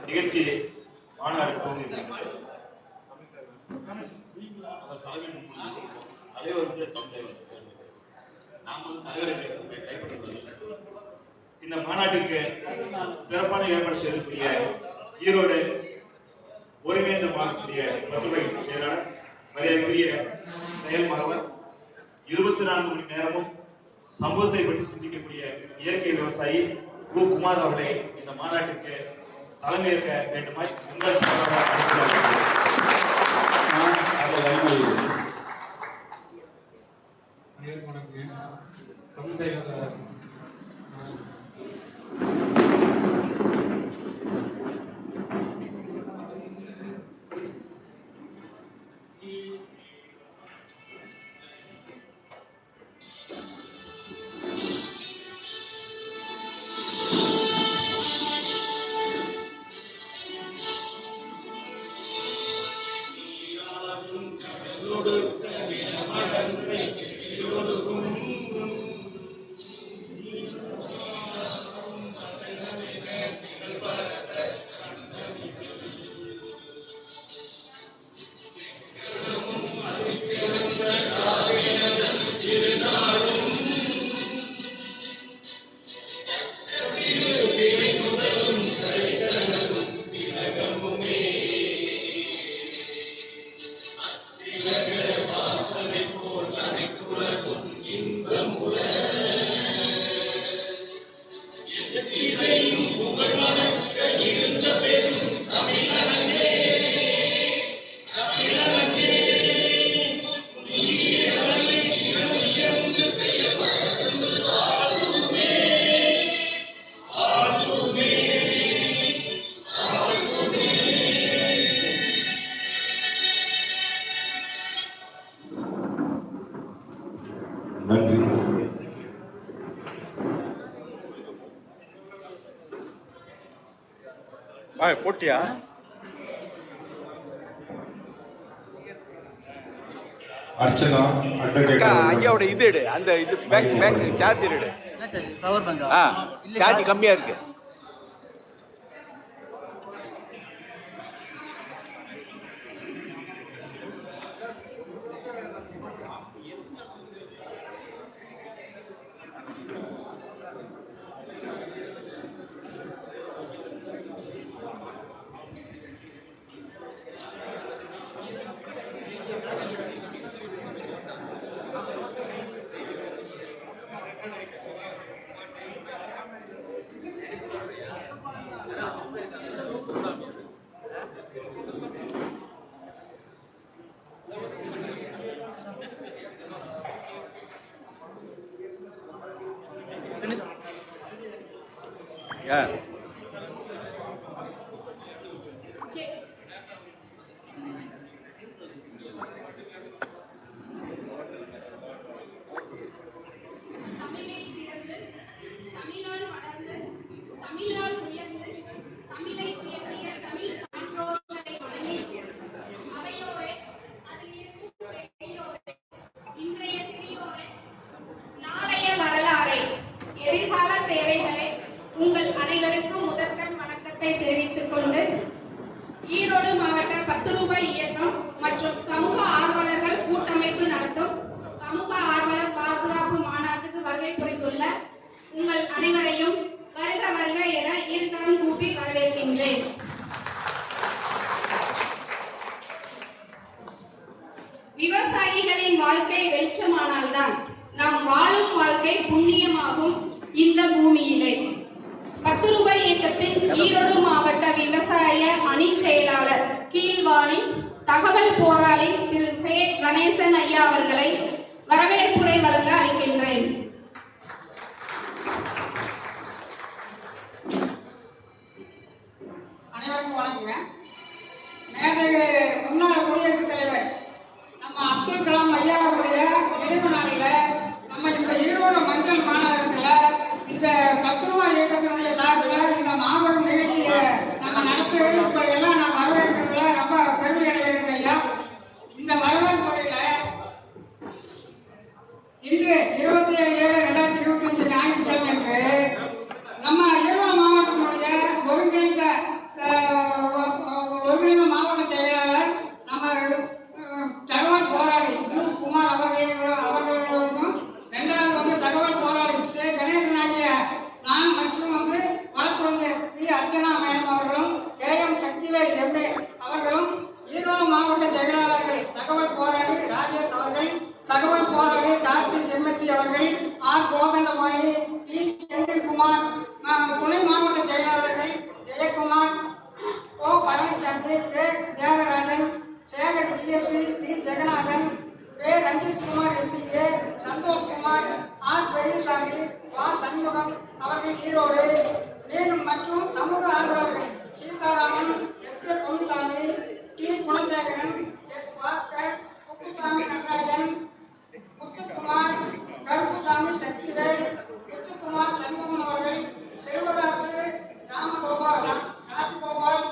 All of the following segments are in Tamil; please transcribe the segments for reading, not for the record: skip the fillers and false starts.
நிகழ்ச்சி மாநாடு துவங்கியிருக்கிறது. தலைவர் தந்தை நாம் தலைவரை கைப்பற்றுவதில்லை. இந்த மாநாட்டிற்கு சிறப்பான ஏற்பாடு செய்யக்கூடிய ஈரோடு ஒருங்கிணைந்த மாநிலத்துடைய பத்துமை செயலாளர் மரியாதைக்குரிய செயல் மரவர் 24 மணி நேரமும் சமூகத்தை பற்றி சிந்திக்கக்கூடிய இயற்கை விவசாயி கு. குமார் அவர்களை இந்த மாநாட்டிற்கு தலைமையேற்க வேண்டுமாய் உங்கள் நன்றி. போட்டியா அர்ச்சனா ஐயாவோட இது எடு, அந்த இது பேங்க் சார்ஜர் எடு. பவர் பேங்க் சார்ஜ் கம்மியா இருக்கு. Yeah. உங்கள் அனைவருக்கும் முதற்கண் வணக்கத்தை தெரிவித்துக் கொண்டு ஈரோடு மாவட்ட 10 ரூபாய் இயக்கம் மற்றும் சமூக ஆர்வலர்கள் கூட்டமைப்பு நடத்தும் சமூக ஆர்வலர் பாதுகாப்பு மாநாட்டுக்கு வருகை புரிந்துள்ள உங்கள் அனைவரையும் வருக வருக என இருகரம் கூப்பி வரவேற்கின்றேன். விவசாயிகளின் வாழ்க்கை வெளிச்சமானால்தான் நாம் வாழும் வாழ்க்கை புண்ணியமாகும். இந்த பூமியிலே 10 ரூபாய் இயக்கத்தின் ஈரோடு மாவட்ட விவசாய அணி செயலாளர் கீழ்வாணி தகவல் போராளி திரு சே. கணேசன் ஐயா அவர்களை வரவேற்புரை வழங்க அழைக்கின்றேன். அனைவருக்கும் வணக்கம். மேதகு முன்னாள் குடியரசுத் தலைவர் நம்ம அப்துல் கலாம் ஐயா அவருடைய நினைவு நாளில் நம்ம இந்த ஈரோடு மஞ்சள் மாநகரத்தில் இந்த 10 ரூபாய் இயக்கத்தினுடைய சார்பில் இந்த மாபெரும் நிகழ்ச்சியை நம்ம நடத்தி எல்லாம் நான் வரவேற்கிறதுல ரொம்ப பெருமை அடைகிறேன் ஐயா. இந்த வரவேற்புரையில் இன்று 27/7/2025 ஞாயிற்றுக்கிழமை அன்று நம்ம ஈரோடு மாவட்டத்தினுடைய ஒருங்கிணைந்த அர்ச்சனா மேடம் அவர்களும் KM சக்திவேல் MA அவர்களும் ஈரோடு மாவட்ட செயலாளர்கள் தகவல் போராளி ராஜேஷ் அவர்கள், தகவல் போராளி கார்த்திக் MSc அவர்கள், ஆர் கோதண்டபாணி, டி செந்தில்குமார், துணை மாவட்ட செயலாளர்கள் Jayakumar, O Palanisamy, K Thiagarajan, Sekar BSc, D Jagannathan, வே ரஞ்சித்குமார் MBA, சந்தோஷ்குமார், ஆர் பெரியசாமி, வா சண்முகம் அவர்கள் ஈரோடு மற்றும் சமூக ஆர்வலர்கள் Seetharaman, S. Ponnusamy, D Gunasekaran, S. Bhaskar, Kuppusamy Natarajan, Muthukumar, Karuppusamy Sakthivel, Muthukumar Shanmugam அவர்கள், செல்வதாசு, ராமகோபால், ராஜகோபால்,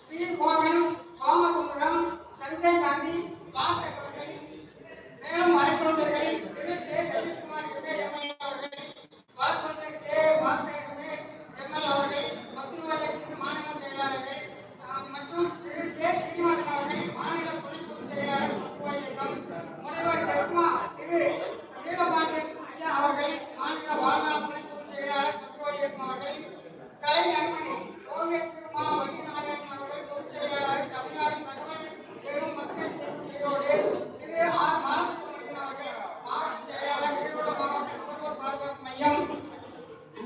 பி. மோகன், சோமசுந்தரம், சஞ்சய் காந்தி, பாஸ்கர் அவர்கள், மேலும் வழக்கறிஞர்கள் திரு கே. சதீஷ்குமார் MLA அவர்கள், வழக்கறிஞர் கே. பாஸ்கர் ML அவர்கள், பத்திரிகை மாநில செயலாளர்கள் மற்றும் திரு கே. ஸ்ரீனிவாசன் அவர்கள், மாநில துணை பொதுச் செயலாளர் பத்திரிகை இயக்கம், முனைவர் கஸ்மா திரு வீரபாண்டியன் ஐயா அவர்கள், மாநில வாழ்நாள் துணை பொதுச் செயலாளர் பத்திரிகை இயக்கம் அவர்கள், கலை நண்பணி ஓவியர் திருமா வள்ளிநாதன் அவர்கள், பொதுச் செயலாளர் தமிழ்நாடு தகவல் பெரும் மக்கள் இயக்கம் ஈரோடு, திரு ஆர் பாலசுப்ரமணியன் அவர்கள், மாவட்ட செயலாளர் ஈரோடு மாவட்ட நுகர்வோர் பாதுகாப்பு மையம்,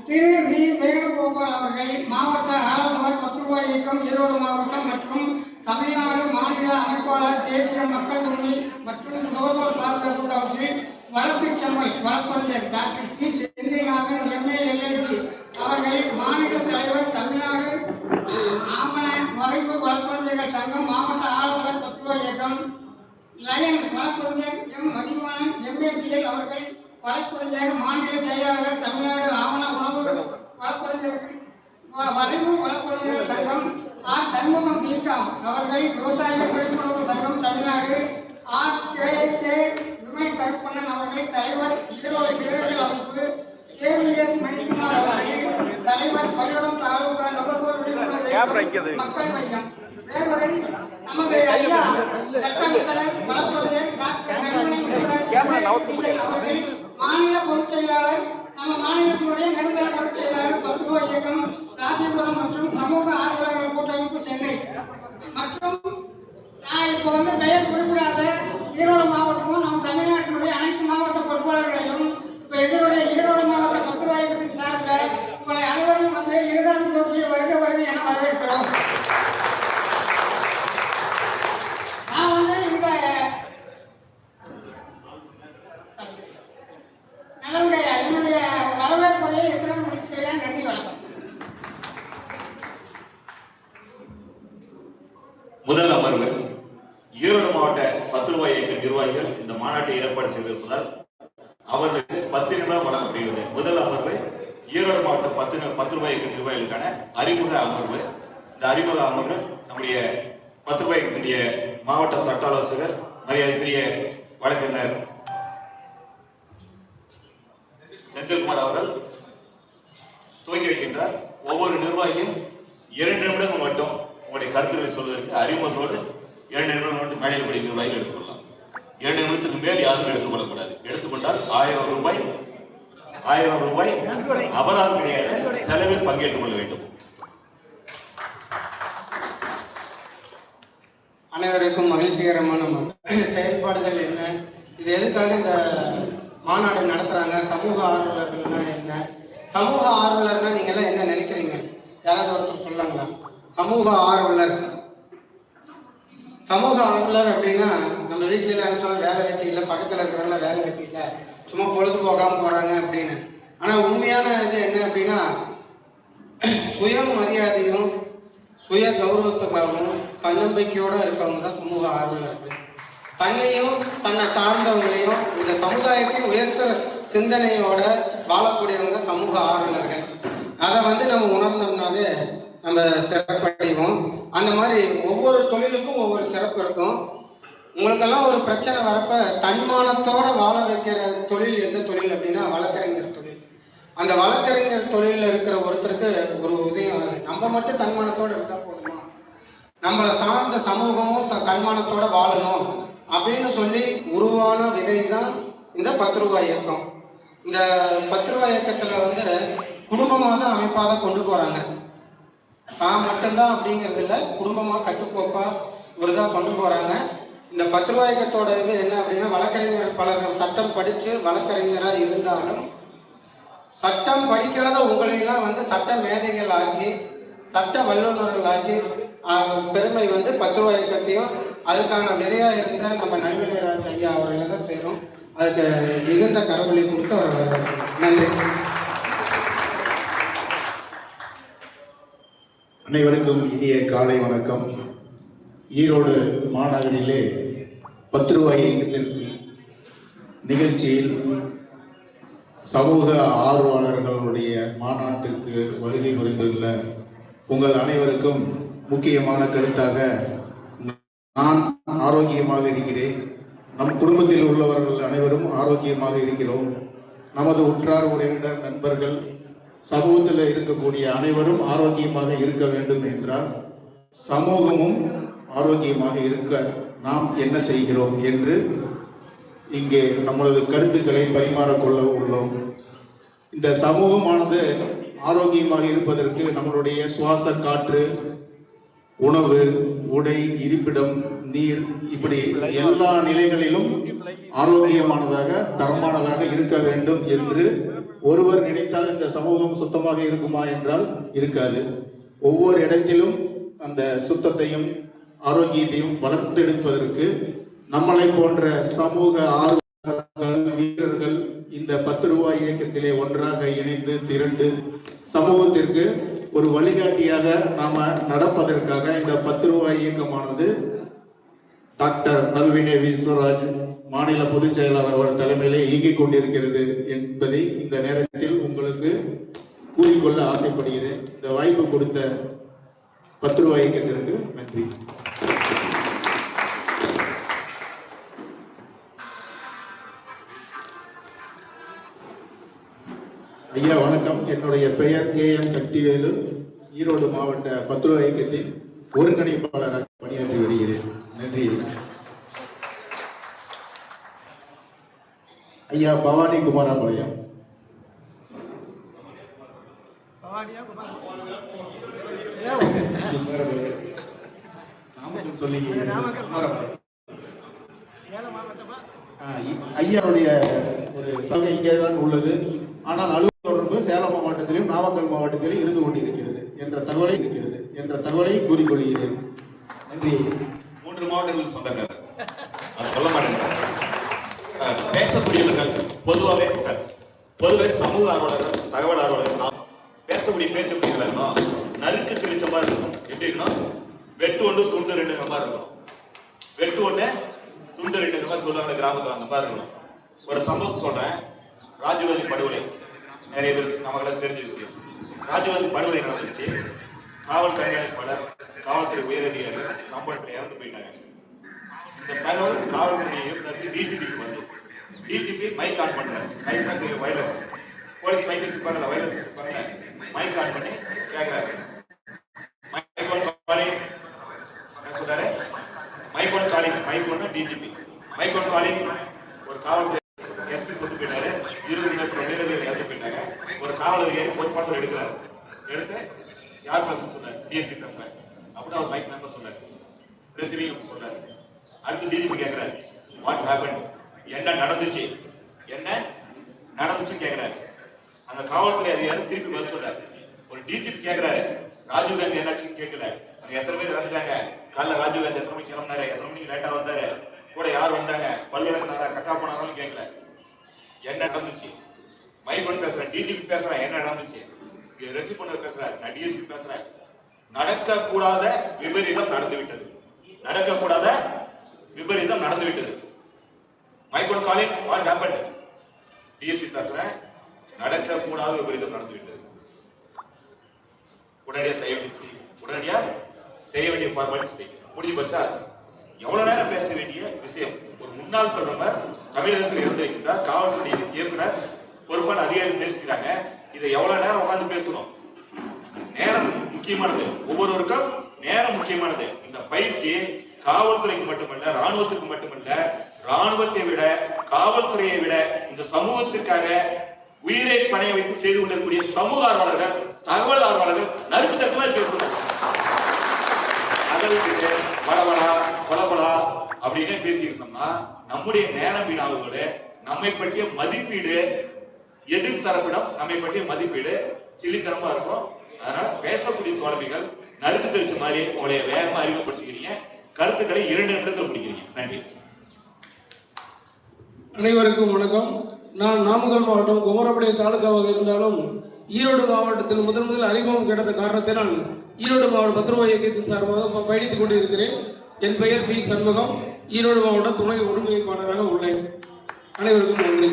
திரு வி. வேணுகோபால் அவர்கள், மாவட்ட ஆலோசகர் பத்திரிகை இயக்கம் ஈரோடு மாவட்டம் மற்றும் தமிழ்நாடு மாநில அமைப்பாளர் தேசிய மக்கள் உரிமை மற்றும் நுகர்வோர் பாதுகாப்பு கவுன்சில் வழக்கு செம்மல் வழக்கறிஞர் doctor T. Senthilnathan MA LLB அவர்கள், மாநில தலைவர் தமிழ்நாடு ஆவண வரைவு வழக்கறிஞர்கள் சங்கம் மாவட்ட ஆலோசகர் பத்திரிகை இயக்கம் லயன் வழக்கறிஞர் M. மதிவாணன் MABL அவர்கள், வழக்கறிஞர் மாநில செயலாளர் தமிழ்நாடு ஆவண உணவு வழக்கறிஞர்கள் வரைவு வழக்கறிஞர்கள் சங்கம் ஆர். சண்முகம் பிகாம் அவர்கள், விவசாய விழிப்புணர்வு சங்கம் தமிழ்நாடு ஆர். கே. விமல் கருப்பண்ணன் அவர்கள், தலைவர் ஈரோடு சிறுவர்கள் அமைப்பு KVS மணிக்குமார் அவர்கள், தலைவர் பள்ளிடம் தாலுகா நுகர்வோர் விழிப்புணர்வு மக்கள் மையம் தேவரை நமது ஐயா சட்டத்தலைவர் வழக்கறிஞர் டாக்டர் நடுவணை சிவராஜ் அவர்கள், மாநில பொதுச் செயலாளர் நம்ம மாநிலத்தினுடைய நெடுந்தல் பொதுச் செயலாளர் பத்திரிகை இயக்கம் ராசிபுரம் மற்றும் சமூக ஆர்வலர்கள் கூட்டமைப்பு சென்னை மற்றும் நான் இப்போ பெயர் குறிப்பிடாத ஈரோடு மாவட்டமும் நம்ம தமிழ்நாட்டினுடைய அனைத்து மாவட்ட பொறுப்பாளர்களையும் இப்போ எங்களுடைய ஈரோடு மாவட்ட பத்திரிகை இயக்கத்தின் சார்பில் உங்களை அனைவரையும் இருடாம் கோப்பியை வருக என வரவேற்கிறோம். நான் இந்த நடவுடைய என்னுடைய வரவேற்பதை எத்தனை முடிச்சுக்கிறேன். நன்றி, வணக்கம். முதல் அமர்வு ஈரோடு மாவட்ட பத்திரிகை இயக்க நிர்வாகிகள் இந்த மாநாட்டை ஏற்பாடு செய்திருப்பதால் அவர்களுக்கு 10 நிமிடம் வழங்கப்படுகிறது. முதல் அமர்வு ஈரோடு மாவட்ட பத்திரிகை இயக்க நிர்வாகிகளுக்கான அறிமுக அமர்வு. இந்த அறிமுக அமர்வு நம்முடைய பத்திரிகை இயக்கத்தினுடைய மாவட்ட சட்ட ஆலோசகர் மரியாதைக்குரிய வழக்கறிஞர் செந்தில்குமார் அவர்கள் துவங்கி வைக்கின்றார். ஒவ்வொரு நிர்வாகியும் 2 நிமிடங்கள் மட்டும் உங்களுடைய கருத்துக்களை சொல்வதற்கு அறிமுகத்தோடு 2 நிமிடம் மட்டும் மேடையில் படி நிர்வாகிகள் எடுத்துக்கொள்ளலாம். 2 நிமிடத்துக்கு மேல் யாரும் எடுத்துக்கொள்ளக்கூடாது. எடுத்துக்கொண்டால் 1000 ரூபாய் அபராதம் கிடையாது, செலவில் பங்கேற்றுக் கொள்ள வேண்டும். அனைவருக்கும் மகிழ்ச்சிகரமான செயல்பாடுகள் என்ன, இது எதுக்காக இந்த மாநாடு நடத்துறாங்க, சமூக ஆர்வலர்கள்னா என்ன, சமூக ஆர்வலர்னா நீங்க எல்லாம் என்ன நினைக்கிறீங்க? யாராவது ஒருத்தர் சொல்லாங்களா? சமூக ஆர்வலர் அப்படின்னா நம்ம வீட்டில எல்லாம் சொல்ல வேலை வெட்டி இல்லை, பக்கத்தில் இருக்கிறவங்கள வேலை வெட்டி இல்லை, சும்மா பொழுது போகாம போறாங்க அப்படின்னு. ஆனா உண்மையான இது என்ன அப்படின்னா சுய மரியாதையும் சுய கௌரவத்துக்காகவும் தன்னம்பிக்கையோட இருக்கவங்க தான் சமூக ஆர்வலர்கள். தன்னையும் தன்னை சார்ந்தவங்களையும் இந்த சமுதாயத்தையும் உயர்த்த சிந்தனையோட வாழக்கூடியவங்க தான் சமூக ஆர்வலர்கள். அதை நம்ம உணர்ந்தோம்னாவே நம்ம சிறப்படைவோம். அந்த மாதிரி ஒவ்வொரு தொழிலுக்கும் ஒவ்வொரு சிறப்பு இருக்கும். உங்களுக்கெல்லாம் ஒரு பிரச்சனை வரப்ப தன்மானத்தோட வாழ வைக்கிற தொழில் எந்த தொழில் அப்படின்னா வழக்கறிஞர் தொழில். அந்த வழக்கறிஞர் தொழிலில் இருக்கிற ஒருத்தருக்கு ஒரு உதயம், நம்ம மட்டும் தன்மானத்தோடு இருந்தால் போதுமா, நம்மளை சார்ந்த சமூகமும் தன்மானத்தோட வாழணும் அப்படின்னு சொல்லி உருவான விதை தான் இந்த 10 ரூபாய் இயக்கம். இந்த 10 ரூபாய் இயக்கத்தில் குடும்பமாக தான் அமைப்பாக தான் கொண்டு போகிறாங்க. நான் மட்டும்தான் அப்படிங்கிறது இல்லை, குடும்பமாக கட்டுக்கோப்பாக ஒரு இதாக கொண்டு போகிறாங்க. இந்த 10 ரூபாய் இயக்கத்தோட இது என்ன அப்படின்னா, வழக்கறிஞர் பலர்கள் சட்டம் படித்து வழக்கறிஞராக இருந்தாலும் சட்டம் படிக்காத உங்களையெல்லாம் வந்து சட்ட மேதைகள் ஆக்கி சட்ட வல்லுநர்கள் ஆக்கி பெருமை வந்து 10 ரூபாய் இயக்கத்தையும் அதுக்கான விதையாக இருந்த நம்ம நல்வினைராஜ் ஐயா அவர்களை தான் சேரும். அதுக்கு மிகுந்த கரவொலி கொடுத்து அவர் நன்றி. அனைவருக்கும் இனிய காலை வணக்கம். ஈரோடு மாநகரிலே 10 ரூபாய் நிகழ்ச்சியில் சமூக ஆர்வலர்களுடைய மாநாட்டுக்கு வருகை புரிந்துள்ள உங்கள் அனைவருக்கும் முக்கியமான கருத்தாக, நான் ஆரோக்கியமாக இருக்கிறேன், நம் குடும்பத்தில் உள்ளவர்கள் அனைவரும் ஆரோக்கியமாக இருக்கிறோம், நமது உற்றார் உறவினர் நண்பர்கள் சமூகத்தில் இருக்கக்கூடிய அனைவரும் ஆரோக்கியமாக இருக்க வேண்டும் என்றால் சமூகமும் ஆரோக்கியமாக இருக்க நாம் என்ன செய்கிறோம் என்று இங்கே நம்மளது கருத்துக்களை பரிமாறிக்கொள்ள உள்ளோம். இந்த சமூகமானது ஆரோக்கியமாக இருப்பதற்கு நம்மளுடைய சுவாச காற்று, உணவு, உடை, இருப்பிடம், நீர், இப்படி எல்லா நிலைகளிலும் ஆரோக்கியமானதாக தரமானதாக இருக்க வேண்டும் என்று ஒருவர் நினைத்தால் இந்த சமூகம் சுத்தமாக இருக்குமா என்றால் இருக்காது. ஒவ்வொரு இடத்திலும் அந்த சுத்தத்தையும் ஆரோக்கியத்தையும் வளர்த்தெடுப்பதற்கு நம்மளை போன்ற சமூக ஆர்வலர்கள், வீரர்கள் இந்த 10 ரூபாய் இயக்கத்திலே ஒன்றாக இணைந்து திரண்டு சமூகத்திற்கு ஒரு வழிகாட்டியாக நாம நடப்பதற்காக இந்த 10 ரூபாய் இயக்கமானது டாக்டர் நல்வினை விஸ்வராஜ் மாநில பொதுச் செயலாளர் அவர் தலைமையிலே இயங்கிக் கொண்டிருக்கிறது என்பதை இந்த நேரத்தில் உங்களுக்கு கூறிக்கொள்ள ஆசைப்படுகிறேன். இந்த வாய்ப்பு கொடுத்த 10 ரூபாய் இயக்கத்திற்கு நன்றி. ஐயா வணக்கம். என்னுடைய பெயர் KM சக்திவேலு. ஈரோடு மாவட்ட 10 ரூபாய் இயக்கத்தின் ஒருங்கிணைப்பாளராக பணியாற்றி வருகிறேன். நன்றி. ஐயா பவானி குமாரபாளையம். சொல்லி ஐயாவுடைய ஒரு சபை இங்கே தான் உள்ளது. ஆனால் அலுவலக தொடர்பு சேலம் மாவட்டத்திலும் நாமக்கல் மாவட்டத்திலும் இருந்து கொண்டிருக்கிறது என்ற தகவலை கூறிக்கொள்கிறேன். நன்றி. 3 மாவட்டங்கள் சொந்தக்காரர், அது சொல்ல மாட்டேன். பேசக்கூடியவர்கள் பொதுவாக சமூக ஆர்வலர்கள், தகவல் ஆர்வலர்கள் பேசக்கூடிய பேச்சு இருக்கணும். நறுக்கு திரிச்ச மாதிரி இருக்கணும். எப்படி இருக்கணும்? வெட்டு ஒன்று துண்டு 2 மாதிரி இருக்கணும். வெட்டு ஒன்று துண்டு 2 மாதிரி சொல்லுவாங்க கிராமத்தில், அந்த மாதிரி இருக்கணும். ஒரு சம்பவம் சொல்றேன். ராஜீவ்காந்தி படுகொலை நிறைய பேர் நமக்கு தெரிஞ்ச விஷயம். ராஜீவ்காந்தி படுகொலை நடந்துச்சு. காவல் கண்காணிப்பாளர், காவல்துறை உயரதிகாரிகள் சம்பவத்தில் இறந்து போயிட்டாங்க. இந்த தகவல் காவல்துறை இயக்குநருக்கு டிஜிபிக்கு வந்து டிஜிபி மைக் ஆன் பண்றாரு. மைக் தான் வைரஸ், போலீஸ் மைக் வச்சுப்பாங்க, வைரஸ் வச்சுப்பாங்க. மைக் ஆன் பண்ணி கேட்கிறாரு, மைக் ஒன் காலிங் சொல்றாரு. Mike one calling, mike one DGP, mike one calling. ஒரு காவல்துறை எஸ்பி செத்து போயிட்டாரு, 20 வீரர்கள் இறந்து போயிட்டாங்க. ஒரு காவல் அதிகாரி பொறுப்பாளர் எடுக்கிறாரு. எடுத்து யார் பேச சொன்னார்? டிஎஸ்பி பேசுறாரு. அப்படி அவர் மைக் நம்பர் சொன்னார், ரிசீவிங் சொல்றாரு. அடுத்து டிஜிபி கேட்கிறாரு, வாட் ஹேப்பன், என்ன நடந்துச்சு கேட்கிறாரு. அந்த காவல்துறை அதிகாரி திருப்பி பதில் சொல்றாரு. ஒரு டிஜிபி கேட்கிறாரு, ராஜீவ்காந்தி என்னாச்சுன்னு கேட்கல. அங்க எத்தனை பேர் இறந்துட்டாங்க, காலைல ராஜீவ்காந்தி எத்தனை மணிக்கு கிளம்பினாரு, எத்தனை மணிக்கு லேட்டா வந்தாரு, கூட யார் வந்தாங்க, பல்வேறு கக்கா போனாலும் கேட்கல. என்ன நடந்துச்சு? மைக் ஒன் பேசுறேன், டிஜிபி பேசுறேன், என்ன நடந்துச்சு? ரெசிப் பண்ண பேசுறேன், நான் டிஎஸ்பி பேசுறேன். நடக்க கூடாத விபரீதம் நடந்துவிட்டது. Mike one calling, what happened? DSP பேசுறேன், நடக்க கூடாத விபரீதம் நடந்துவிட்டது. உடனடியா செய்ய வேண்டிய ஃபார்மாலிட்டி முடிஞ்சு போச்சா? எவ்வளவு நேரம் பேச வேண்டிய விஷயம். ஒரு முன்னாள் பிரதமர் தமிழகத்தில் இருந்திருக்கின்றார், காவல்துறை இயக்குனர், பொறுப்பான அதிகாரி பேசுகிறாங்க. இதை எவ்வளவு நேரம் உட்கார்ந்து பேசணும்? நேரம் முக்கியமானது, ஒவ்வொருவருக்கும் நேரம் முக்கியமானது. இந்த பயிற்சி காவல்துறைக்கு மட்டுமல்ல, ராணுவத்துக்கு மட்டுமல்ல, ராணுவத்தை விட, காவல்துறையை விட இந்த சமூகத்திற்காக உயிரை பணைய வைத்து செய்து கொண்டிருக்கக்கூடிய சமூக ஆர்வலர்கள், தகவல் ஆர்வலர்கள் நறுக்கு தட்டுமா பேசணும். உடல்கிட்ட பலபலா பலபலா அப்படின்னு பேசியிருந்தோம்னா நம்முடைய நேரம் வீணாவதோட நம்மை பற்றிய மதிப்பீடு எதிர்த்தரப்பிடம் நம்மை பற்றிய மதிப்பீடு சில்லித்தனமா இருக்கும். அதனால பேசக்கூடிய தோழமைகள் நறுக்கு தெரிச்ச மாதிரி உங்களுடைய வேகமா அறிமுகப்படுத்திக்கிறீங்க. கருத்துக்களை 2 நிமிடத்தில் முடிக்கிறீங்க. நன்றி. அனைவருக்கும் வணக்கம். நான் நாமக்கல் மாவட்டம் குமரப்பாளையம் தாலுகாவாக இருந்தாலும் ஈரோடு மாவட்டத்தில் முதல் அறிமுகம் கிடைத்த காரணத்தினால் ஈரோடு மாவட்ட 10 ரூபாய் இயக்கத்தின் சார்பாக பயணித்துக் கொண்டிருக்கிறேன். என் பெயர் பி. சண்முகம். ஈரோடு மாவட்ட துணை ஒருங்கிணைப்பாளராக உள்ளேன். அனைவருக்கும் நன்றி.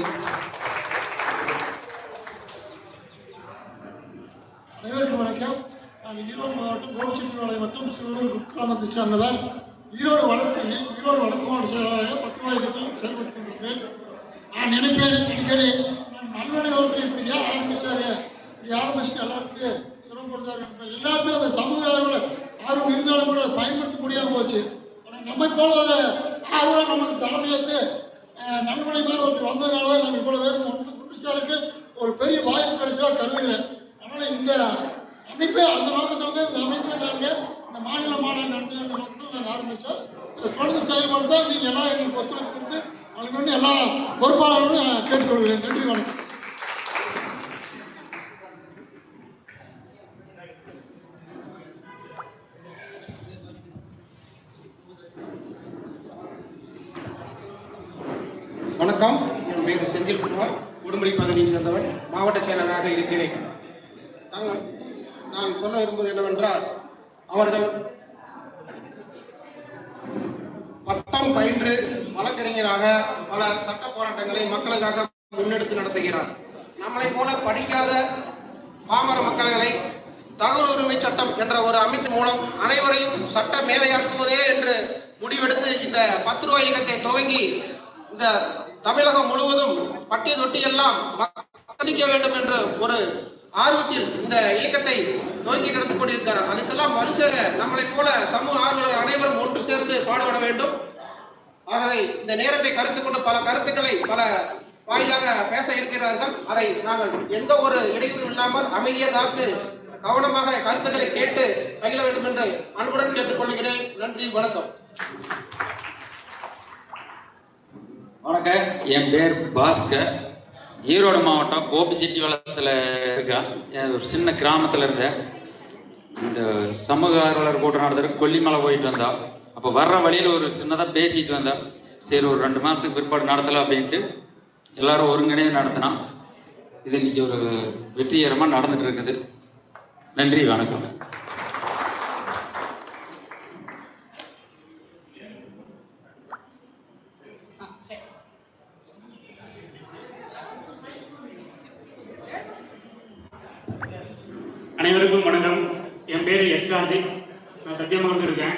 அனைவருக்கும் வணக்கம். நான் ஈரோடு மாவட்டம் கோபிச்செட்டிப்பாளையம் மற்றும் சிறுவூர் கிராமத்தை சேர்ந்தவர். ஈரோடு வடக்கு மாவட்ட செயலாளராக 10 ரூபாய் இயக்கத்தில் செயல்பட்டு கொண்டிருக்கிறேன். நான் நினைப்பேன் அடிக்கடி நல்வழி ஒருத்தர் இப்படி ஏன் ஆரம்பிச்சாரு, இப்படி ஆரம்பிச்சுட்டு எல்லாத்துக்கும் சிரமப்படுத்தாரு. எல்லாத்தையும் அந்த சமூக ஆர்வம் இருந்தாலும் கூட பயன்படுத்த முடியாமல் போச்சு. ஆனால் நம்மை போல ஒரு ஆர்வம் நமக்கு தலைமையேற்று நல்வழி மாதிரி ஒருத்தர் வந்ததுனால தான் நம்ம இவ்வளோ பேர் குண்டுசாருக்கு ஒரு பெரிய வாய்ப்பு கிடைச்சதாக கருதுகிறேன். அதனால் இந்த அமைப்பே அந்த நோக்கத்தில் இந்த அமைப்பை நாங்கள் இந்த மாநில மாநாடு நடத்தின அந்த நோக்கத்தில் நாங்கள் ஆரம்பித்தோம். தொடர்ந்து செயல்படுத்த நீங்கள் எல்லாம் எங்களுக்கு ஒத்துழைப்பு கொடுத்து அதுக்கு வேண்டி எல்லா பொறுப்பாளர்களும் கேட்டுக்கொள்கிறேன். நன்றி, வணக்கம். வணக்கம். என் பேர் செந்தில்குமார். உடுமலை பகுதியை சேர்ந்தவன். மாவட்ட செயலராக இருக்கிறேன். நான் சொல்ல விரும்புவது என்னவென்றால், அவர்கள் பட்டம் பயின்று வழக்கறிஞராக பல சட்ட போராட்டங்களை மக்களுக்காக முன்னெடுத்து நடத்துகிறார். நம்மளை போல படிக்காத பாமர மக்களை தகவல் உரிமை சட்டம் என்ற ஒரு அமைப்பு மூலம் அனைவரையும் சட்ட மேதையாக்குவதே என்று முடிவெடுத்து இந்த 10 ரூபாய் இயக்கத்தை துவங்கி இந்த தமிழகம் முழுவதும் பட்டி தொட்டி எல்லாம் மதிக்க வேண்டும் என்ற ஒரு ஆர்வத்தில் இந்த இயக்கத்தை துவங்கி நடத்தி கொண்டிருக்கிறார். அதுக்கெல்லாம் மனுஷர நம்மளை போல சமூக ஆர்வலர் அனைவரும் ஒன்று சேர்ந்து பாடுபட வேண்டும். ஆகவே இந்த நேரத்தை கருத்து கொண்டு பல கருத்துக்களை பல வாயிலாக பேச இருக்கிறார்கள். அதை நாங்கள் எந்த ஒரு இடையூறு இல்லாமல் அமைதியாக காத்து கவனமாக கருத்துக்களை கேட்டு பகிர வேண்டும் என்று அன்புடன் கேட்டுக்கொள்கிறேன். நன்றி, வணக்கம். வணக்கம். என் பேர் பாஸ்கர். ஈரோடு மாவட்டம் கோபிச்செட்டிப்பாளையத்தில் இருக்கேன். ஒரு சின்ன கிராமத்தில் இருந்தேன். இந்த சமூக ஆர்வலர் கூட்டம் நடத்துறதுக்கு கொல்லிமலை போயிட்டு வந்தோம். அப்போ வர்ற வழியில் ஒரு சின்னதாக பேசிட்டு வந்தோம். சரி, ஒரு 2 மாதத்துக்கு பிற்பாடு நடத்தலாம் அப்படின்ட்டு எல்லாரும் ஒருங்கிணைந்து நடத்தினோம். இது இன்னைக்கு ஒரு வெற்றிகரமாக நடந்துட்டு இருக்குது. நன்றி, வணக்கம். அனைவருக்கும் வணக்கம். என் பேர் எஸ் கார்த்திக். நான் சத்தியமங்கலத்தில் இருக்கேன்.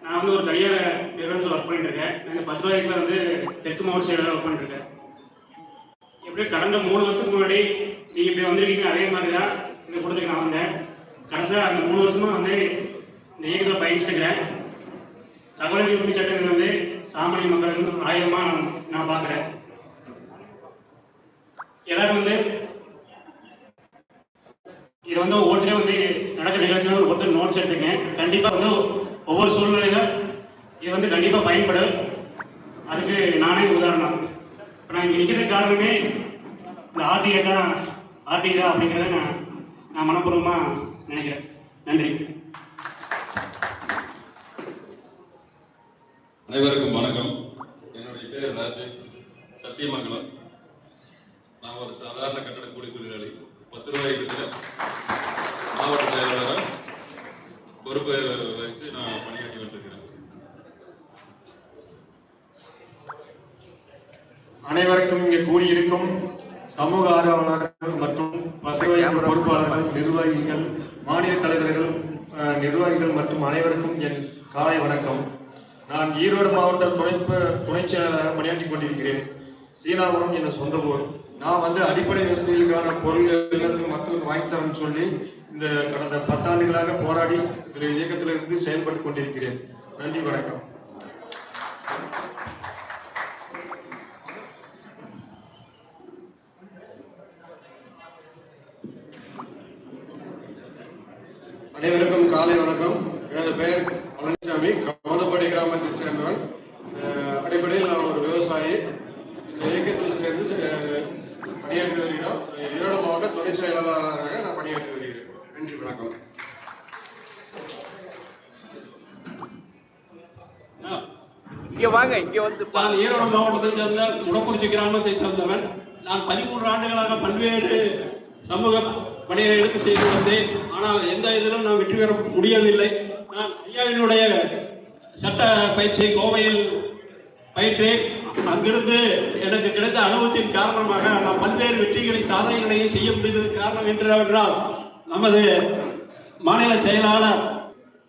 நான் வந்து ஒரு தனியார் நிறுவனத்தில் ஒர்க் பண்ணிட்டு இருக்கேன். நான் 10 ரூபாய்க்குள்ள தெற்கு மாவட்ட செயலாளர் ஒர்க் பண்ணிட்டு இருக்கேன். எப்படியும் கடந்த 3 வருஷத்துக்கு முன்னாடி நீங்கள் இப்படி வந்திருக்கீங்க, அதே மாதிரி தான் இந்த கூட்டத்துக்கு நான் வந்தேன். கடைசியாக அந்த 3 வருஷமாக இந்த இயக்கத்தில் பயணிச்சுருக்கிறேன். தகவல் உரிமை சட்டங்கள் சாமானிய மக்களுக்கு ஆயுதமாக நான் பார்க்குறேன். எல்லாரும் இது ஒவ்வொருத்தரையும் நடக்கிற நிகழ்ச்சிகள் ஒருத்தர் நோட்ஸ் எடுத்துங்க. கண்டிப்பாக ஒவ்வொரு சூழ்நிலையில இது கண்டிப்பாக பயன்படும். அதுக்கு நானே உதாரணம். இப்போ நான் இங்கே நிற்கிறதுக்கு காரணமே இந்த ஆர்டிஐ தான் அப்படிங்கிறத நான் மனப்பூர்வமாக நினைக்கிறேன். நன்றி. அனைவருக்கும் வணக்கம். என்னுடைய பேர் ராஜேஷ், சத்தியமங்கலம். நான் ஒரு சாதாரண கட்டட கூலி தொழிலாளி. 10 ரூபாய்க்கு மாவட்ட செயலாளராக பொறுப்பை வச்சு நான் பணியாற்றி கொண்டிருக்கிறேன். அனைவருக்கும் இங்கே கூடியிருக்கும் சமூக ஆர்வலர்கள் மற்றும் 10 ரூபாய்க்கு பொறுப்பாளர்கள், நிர்வாகிகள், மாநில தலைவர்கள், நிர்வாகிகள் மற்றும் அனைவருக்கும் என் காலை வணக்கம். நான் ஈரோடு மாவட்ட துணை செயலாளராக பணியாற்றி கொண்டிருக்கிறேன். சீனாபுரம் என் சொந்த ஊர். நான் அடிப்படை வசதிகளுக்கான பொருள்கள் மக்களுக்கு வாங்கி தரணும்னு சொல்லி இந்த கடந்த 10 ஆண்டுகளாக போராடி இதில் இயக்கத்திலிருந்து செயல்பட்டு கொண்டிருக்கிறேன். நன்றி, வணக்கம். அனைவருக்கும் காலை வணக்கம். எனது பெயர் பழனிசாமி, கமலப்படி கிராமத்தை சேர்ந்தவன். அடிப்படையில் நான் ஒரு விவசாயி. இந்த இயக்கத்தில் சேர்ந்து பணியாற்றி வருகிறோம். ஈரோடு மாவட்ட துணை செயலாளராக நான் பணியாற்றி வருகிறேன். நன்றி, வணக்கம். இங்க வாங்க, இங்க வந்து நான் ஈரோடு மாவட்டத்தை சேர்ந்த முடக்குறிச்சி கிராமத்தை சேர்ந்தவன். நான் 13 ஆண்டுகளாக பல்வேறு சமூக பணிகளை எடுத்து செய்து வந்தேன். ஆனால் எந்த இதிலும் நான் வெற்றி பெற முடியவில்லை. நான் ஐயாவினுடைய சட்ட பயிற்சியை கோவையில் பயின்றேன். அங்கிருந்து எனக்கு கிடைத்த அனுபவத்தின் காரணமாக நான் பல்வேறு வெற்றிகளை சாதனைகளையும் செய்ய முடிந்தது. காரணம் என்றால் நமது மாநில செயலாளர்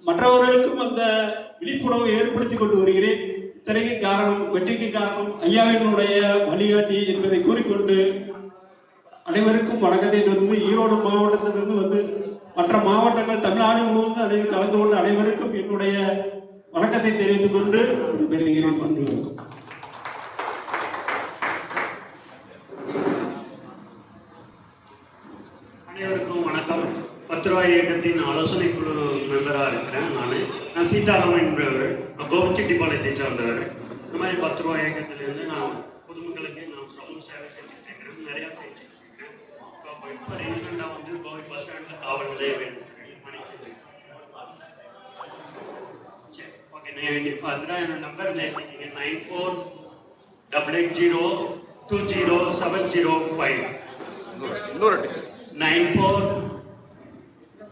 மற்றவர்களுக்கும் அந்த விழிப்புணர்வை ஏற்படுத்தி கொண்டு வருகிறேன். இத்தனைக்கு காரணம், வெற்றிக்கு காரணம் ஐயாவினுடைய வழிகாட்டி என்பதை கூறிக்கொண்டு அனைவருக்கும் வணக்கத்தை தந்து ஈரோடு மாவட்டத்திலிருந்து வந்து மற்ற மாவட்டங்கள் தமிழ்நாடு முழுவதும் அனைவரும் கலந்து கொண்டு அனைவருக்கும் என்னுடைய வணக்கத்தை தெரிவித்துக் கொண்டு பெறுகிறேன். நன்றி. அனைவருக்கும் வணக்கம். 10 ரூபாய் இயக்கத்தின் ஆலோசனை குழு மெம்பராக இருக்கிறேன். நான் சீதாராமன் என்பவர். நான் கோபிச்செட்டிப்பாளையத்தை சார்ந்தவர். இந்த மாதிரி 10 ரூபாய் இயக்கத்திலேருந்து நான் பொதுமக்களுக்கு நான் சமூக சேவை செஞ்சுட்டு இருக்கிறேன். நிறையா செஞ்சுட்டு இருக்கேன். இப்போ ரீசெண்டாக வந்து கோவை பஸ் ஸ்டாண்டில் காவல் நிலையம் பணி செஞ்சுருக்கேன். சரி, ஓகே. இப்போ அதுதான் என்னோட நம்பர் எழுதிக்கிங்க. 9488020705. இன்னொரு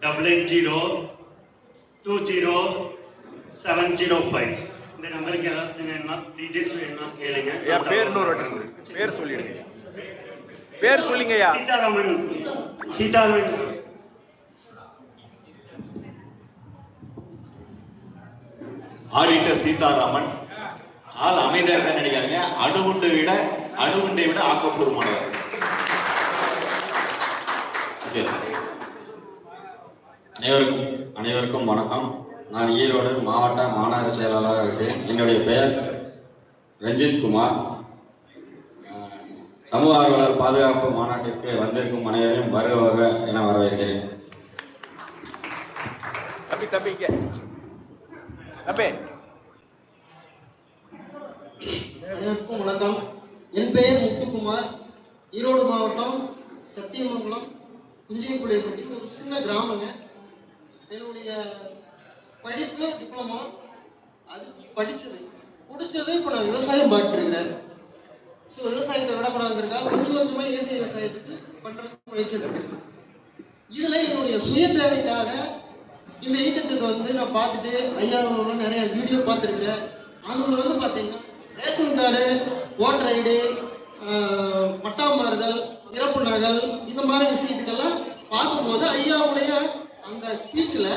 9488020705. இந்த நம்பருக்கு ஏதாவது வேணும்னா டீடைல்ஸ் வேணும்னா கேளுங்க. என் பேர் இன்னொரு வாட்டி சொல்லுங்க. பேர் சொல்லிடுங்க. பேர் சொல்லுங்கய்யா. சீதாராமன். ஆடிட்டர் சீதாராமன். ஆள் அமைதியாக இருக்க நினைக்காதீங்க. அணுகுண்டை விட ஆக்கப்பூர்வமானவர். அனைவருக்கும் வணக்கம். நான் ஈரோடு மாவட்ட மாநகர செயலாளராக இருக்கிறேன். என்னுடைய பெயர் ரஞ்சித் குமார். சமூக ஆர்வலர் பாதுகாப்பு மாநாட்டிற்கு வந்திருக்கும் அனைவரையும் வருக வருக என வரவேற்கிறேன். அனைவருக்கும் வணக்கம். என் பெயர் முத்துக்குமார். ஈரோடு மாவட்டம் சத்தியமங்கலம் குஞ்சியப்புளியப்பட்டி ஒரு சின்ன கிராமங்க. என்னுடைய படிப்பு டிப்ளமா, அது படித்தது பிடிச்சது. இப்போ நான் விவசாயம் பார்த்துருக்கிறேன். ஸோ விவசாயத்தை விடக்கூடாதுங்கிறதுக்காக கொஞ்சம் கொஞ்சமாக இயற்கை விவசாயத்துக்கு பண்ணுறதுக்கு முயற்சி பண்ணிருக்கேன். இதில் என்னுடைய சுய தேவைக்காக இந்த இயக்கத்துக்கு வந்து நான் பார்த்துட்டு ஐயாவோட நிறைய வீடியோ பார்த்துருக்குறேன். அதில் வந்து பார்த்தீங்கன்னா ரேஷன் கார்டு, ஓட்டர் ஐடி, பட்டா மாறுதல், இறப்பு நகல், இந்த மாதிரி விஷயத்துக்கெல்லாம் பார்க்கும்போது ஐயாவுடைய அந்த ஸ்பீச்சில்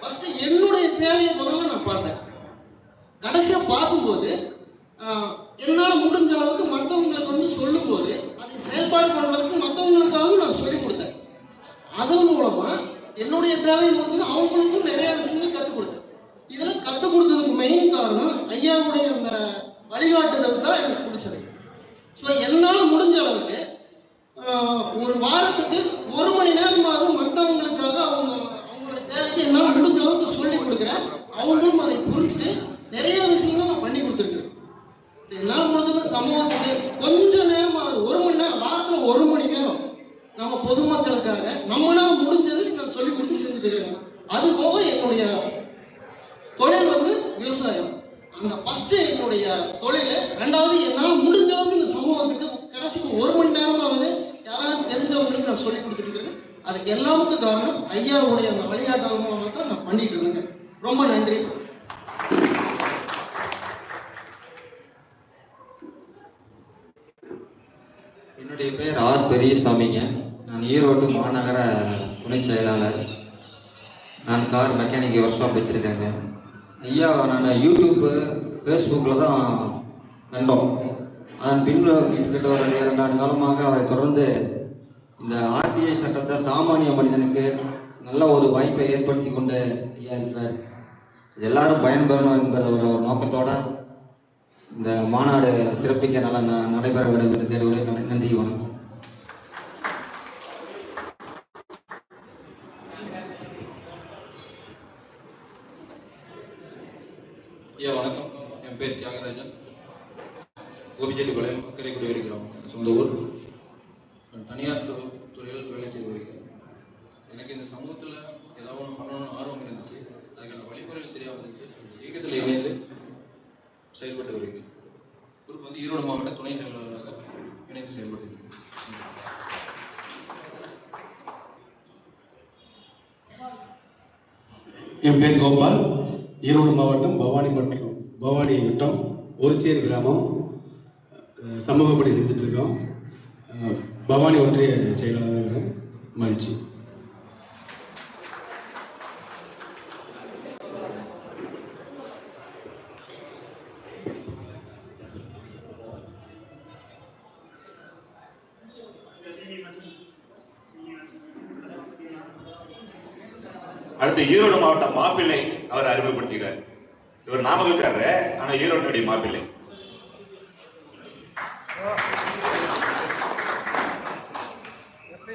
ஃபஸ்ட்டு என்னுடைய தேவையை முதல்ல நான் பார்த்தேன். கடைசியாக பார்க்கும்போது என்னால் முடிஞ்ச அளவுக்கு மற்றவங்களுக்கு வந்து சொல்லும்போது அதை செயல்பாடு பண்ணுறதுக்கு மற்றவங்களுக்காகவும் நான் சொல்லிக் கொடுத்தேன். அதன் மூலமாக என்னுடைய தேவை முடிஞ்சது அவங்களுக்கும் நிறைய விஷயங்கள் கற்றுக் கொடுத்தேன். இதில் கற்றுக் கொடுத்ததுக்கு மெயின் காரணம் ஐயாவுடைய அந்த வழிகாட்டுதல் தான் எனக்கு பிடிச்சது. ஸோ என்னால் முடிஞ்ச அளவுக்கு ஒரு வாரத்துக்கு 1 மணி நேரமாவது மற்றவங்களுக்காக அவங்களோட தேவைக்கு என்னால் முடிஞ்ச அளவுக்கு சொல்லி கொடுக்குறேன். அவங்களும் அதை புரிஞ்சுட்டு நிறைய விஷயங்கள் நான் பண்ணி கொடுத்துருக்குறேன். சரி, என்னால் முடிஞ்சது சமூகத்துக்கு கொஞ்சம் நேரமாவது 1 மணி நேரம், வாரத்தில் 1 மணி நேரம் நம்ம பொதுமக்களுக்காக நம்மளால் முடிஞ்சது நான் சொல்லி கொடுத்து செஞ்சுட்டு இருக்கிறேன். அது போக என்னுடைய தொழில் வந்து விவசாயம். அந்த ஃபஸ்ட்டு என்னுடைய தொழில். 2வது என்னால் முடிஞ்ச அளவுக்கு இந்த சமூகத்துக்கு கடைசிக்கு 1 மணி நேரமாவது யாராவது தெரிஞ்சவங்களுக்கு நான் சொல்லி கொடுத்துருக்கிறேன். அதுக்கு எல்லாத்துக்கும் காரணம் ஐயாவுடைய அந்த வழிகாட்டல் மூலமாக தான் நான் பண்ணிட்டு இருந்தேன். ரொம்ப நன்றி. என்னுடைய பேர் ஆர் பெரியசாமிங்க. நான் ஈரோடு மாநகர துணை செயலாளர். நான் கார் மெக்கானிக் ஒர்க் ஷாப் வச்சுருக்கேங்க. ஐயா நான் யூடியூப்பு ஃபேஸ்புக்கில் தான் கண்டோம். அதன் பின் கிட்டத்தட்ட ஒரு 2 ஆண்டு காலமாக அவரை தொடர்ந்து இந்த ஆர்டிஐ சட்டத்தை சாமானிய மனிதனுக்கு நல்ல ஒரு வாய்ப்பை ஏற்படுத்தி கொண்டு ஐயா இருக்கிறார். இது எல்லாரும் பயன்பெறணும் என்கிற ஒரு நோக்கத்தோடு இந்த மாநாடு சிறப்பிக்க நல்லா நடைபெற வேண்டும் என்று கேட்டுக்கொள்கிறேன். நன்றி, வணக்கம். ஐயா வணக்கம், என் பேர் தியாகராஜன். கோபிச்செட்டிப்பாளையம் அக்கரைக்குடி வருகிறோம், சொந்த ஊர். நான் தனியார் துறையில் வேலை செய்து வருகிறேன். எனக்கு இந்த சமூகத்தில் ஏதாவது ஒன்று பண்ணணும்னு ஆர்வம் இருந்துச்சு. அதுக்கான வழிமுறைகள் தெரியாமல் இருந்துச்சு. இயக்கத்தில் இணைந்து செயல்பட்டு வருகிறேன். குரூப் வந்து ஈரோடு மாவட்ட துணை செயலாளராக இணைந்து செயல்பட்டு இருக்கிறேன். என் பேர் கோபால், ஈரோடு மாவட்டம் பவானி வட்டம் ஒருச்சேரி கிராமம் சமூக பணி செஞ்சுட்ருக்கோம். பவானி ஒன்றிய செயலாளர் மகிழ்ச்சி. அடுத்து ஈரோடு மாவட்டம் மாப்பிள்ளை அவர் அறிமுகப்படுத்துகிறார். இவர் நாமக்கல்காரரு, ஆனா ஈரோட்டுடைய மாப்பிள்ளை.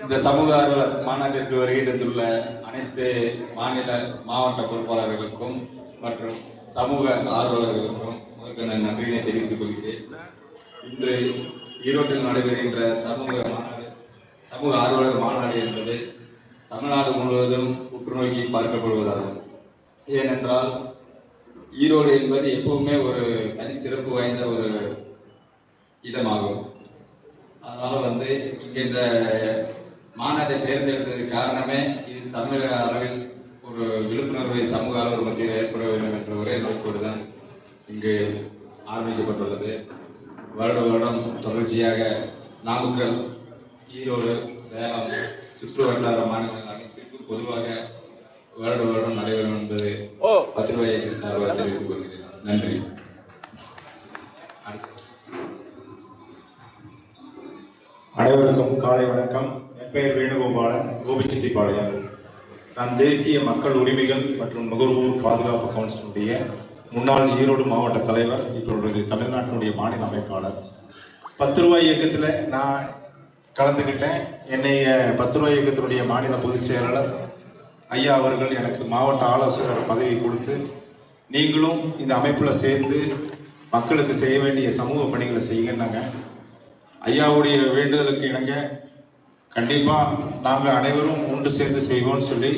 இந்த சமூக ஆர்வலர் மாநாட்டிற்கு வருகை தந்துள்ள அனைத்து மாநில மாவட்ட பொறுப்பாளர்களுக்கும் மற்றும் சமூக ஆர்வலர்களுக்கும் உங்களுக்கு நான் நன்றியை தெரிவித்துக் கொள்கிறேன். இன்று ஈரோட்டில் நடைபெறுகின்ற சமூக ஆர்வலர் மாநாடு என்பது தமிழ்நாடு முழுவதும் உற்றுநோக்கி பார்க்கப்படுவதாகும். ஏனென்றால் ஈரோடு என்பது எப்பவுமே ஒரு தனி சிறப்பு வாய்ந்த ஒரு இடமாகும். அதனால் இங்கே இந்த மாநாட்டை தேர்ந்தெடுத்தது காரணமே இது தமிழக அளவில் ஒரு விழிப்புணர்வை சமூக ஆர்வலர் மத்தியில் ஏற்பட வேண்டும் என்ற ஒரே நோக்கோடு தான் இங்கு ஆரம்பிக்கப்பட்டுள்ளது. வருடம் தொடர்ச்சியாக நாமக்கல், ஈரோடு, சேலம், சுற்று வட்டார மாநிலங்கள் அனைத்திற்கும் பொதுவாக வருடம் நடைபெறும் என்பது 10 ரூபாய் இயக்க சார்பாக தெரிவித்துக் கொள்கிறேன். நன்றி. அனைவருக்கும் காலை வணக்கம். என் பெயர் வேணுகோபாலன், கோபிச்செட்டிப்பாளையம். நான் தேசிய மக்கள் உரிமைகள் மற்றும் நுகர்வோர் பாதுகாப்பு கவுன்சிலுடைய முன்னாள் ஈரோடு மாவட்ட தலைவர், இப்பொழுது தமிழ்நாட்டினுடைய மாநில அமைப்பாளர். 10 ரூபாய் இயக்கத்தில் நான் கலந்துக்கிட்டேன். என்னை 10 ரூபாய் இயக்கத்தினுடைய மாநில பொதுச் செயலாளர் ஐயா அவர்கள் எனக்கு மாவட்ட ஆலோசகர் பதவி கொடுத்து, நீங்களும் இந்த அமைப்பில் சேர்ந்து மக்களுக்கு செய்ய வேண்டிய சமூக பணிகளை செய்யுங்கன்னாங்க. ஐயாவுடைய வேண்டுதலுக்கு இணங்க கண்டிப்பாக நாங்கள் அனைவரும் ஒன்று சேர்ந்து செய்வோம்னு சொல்லி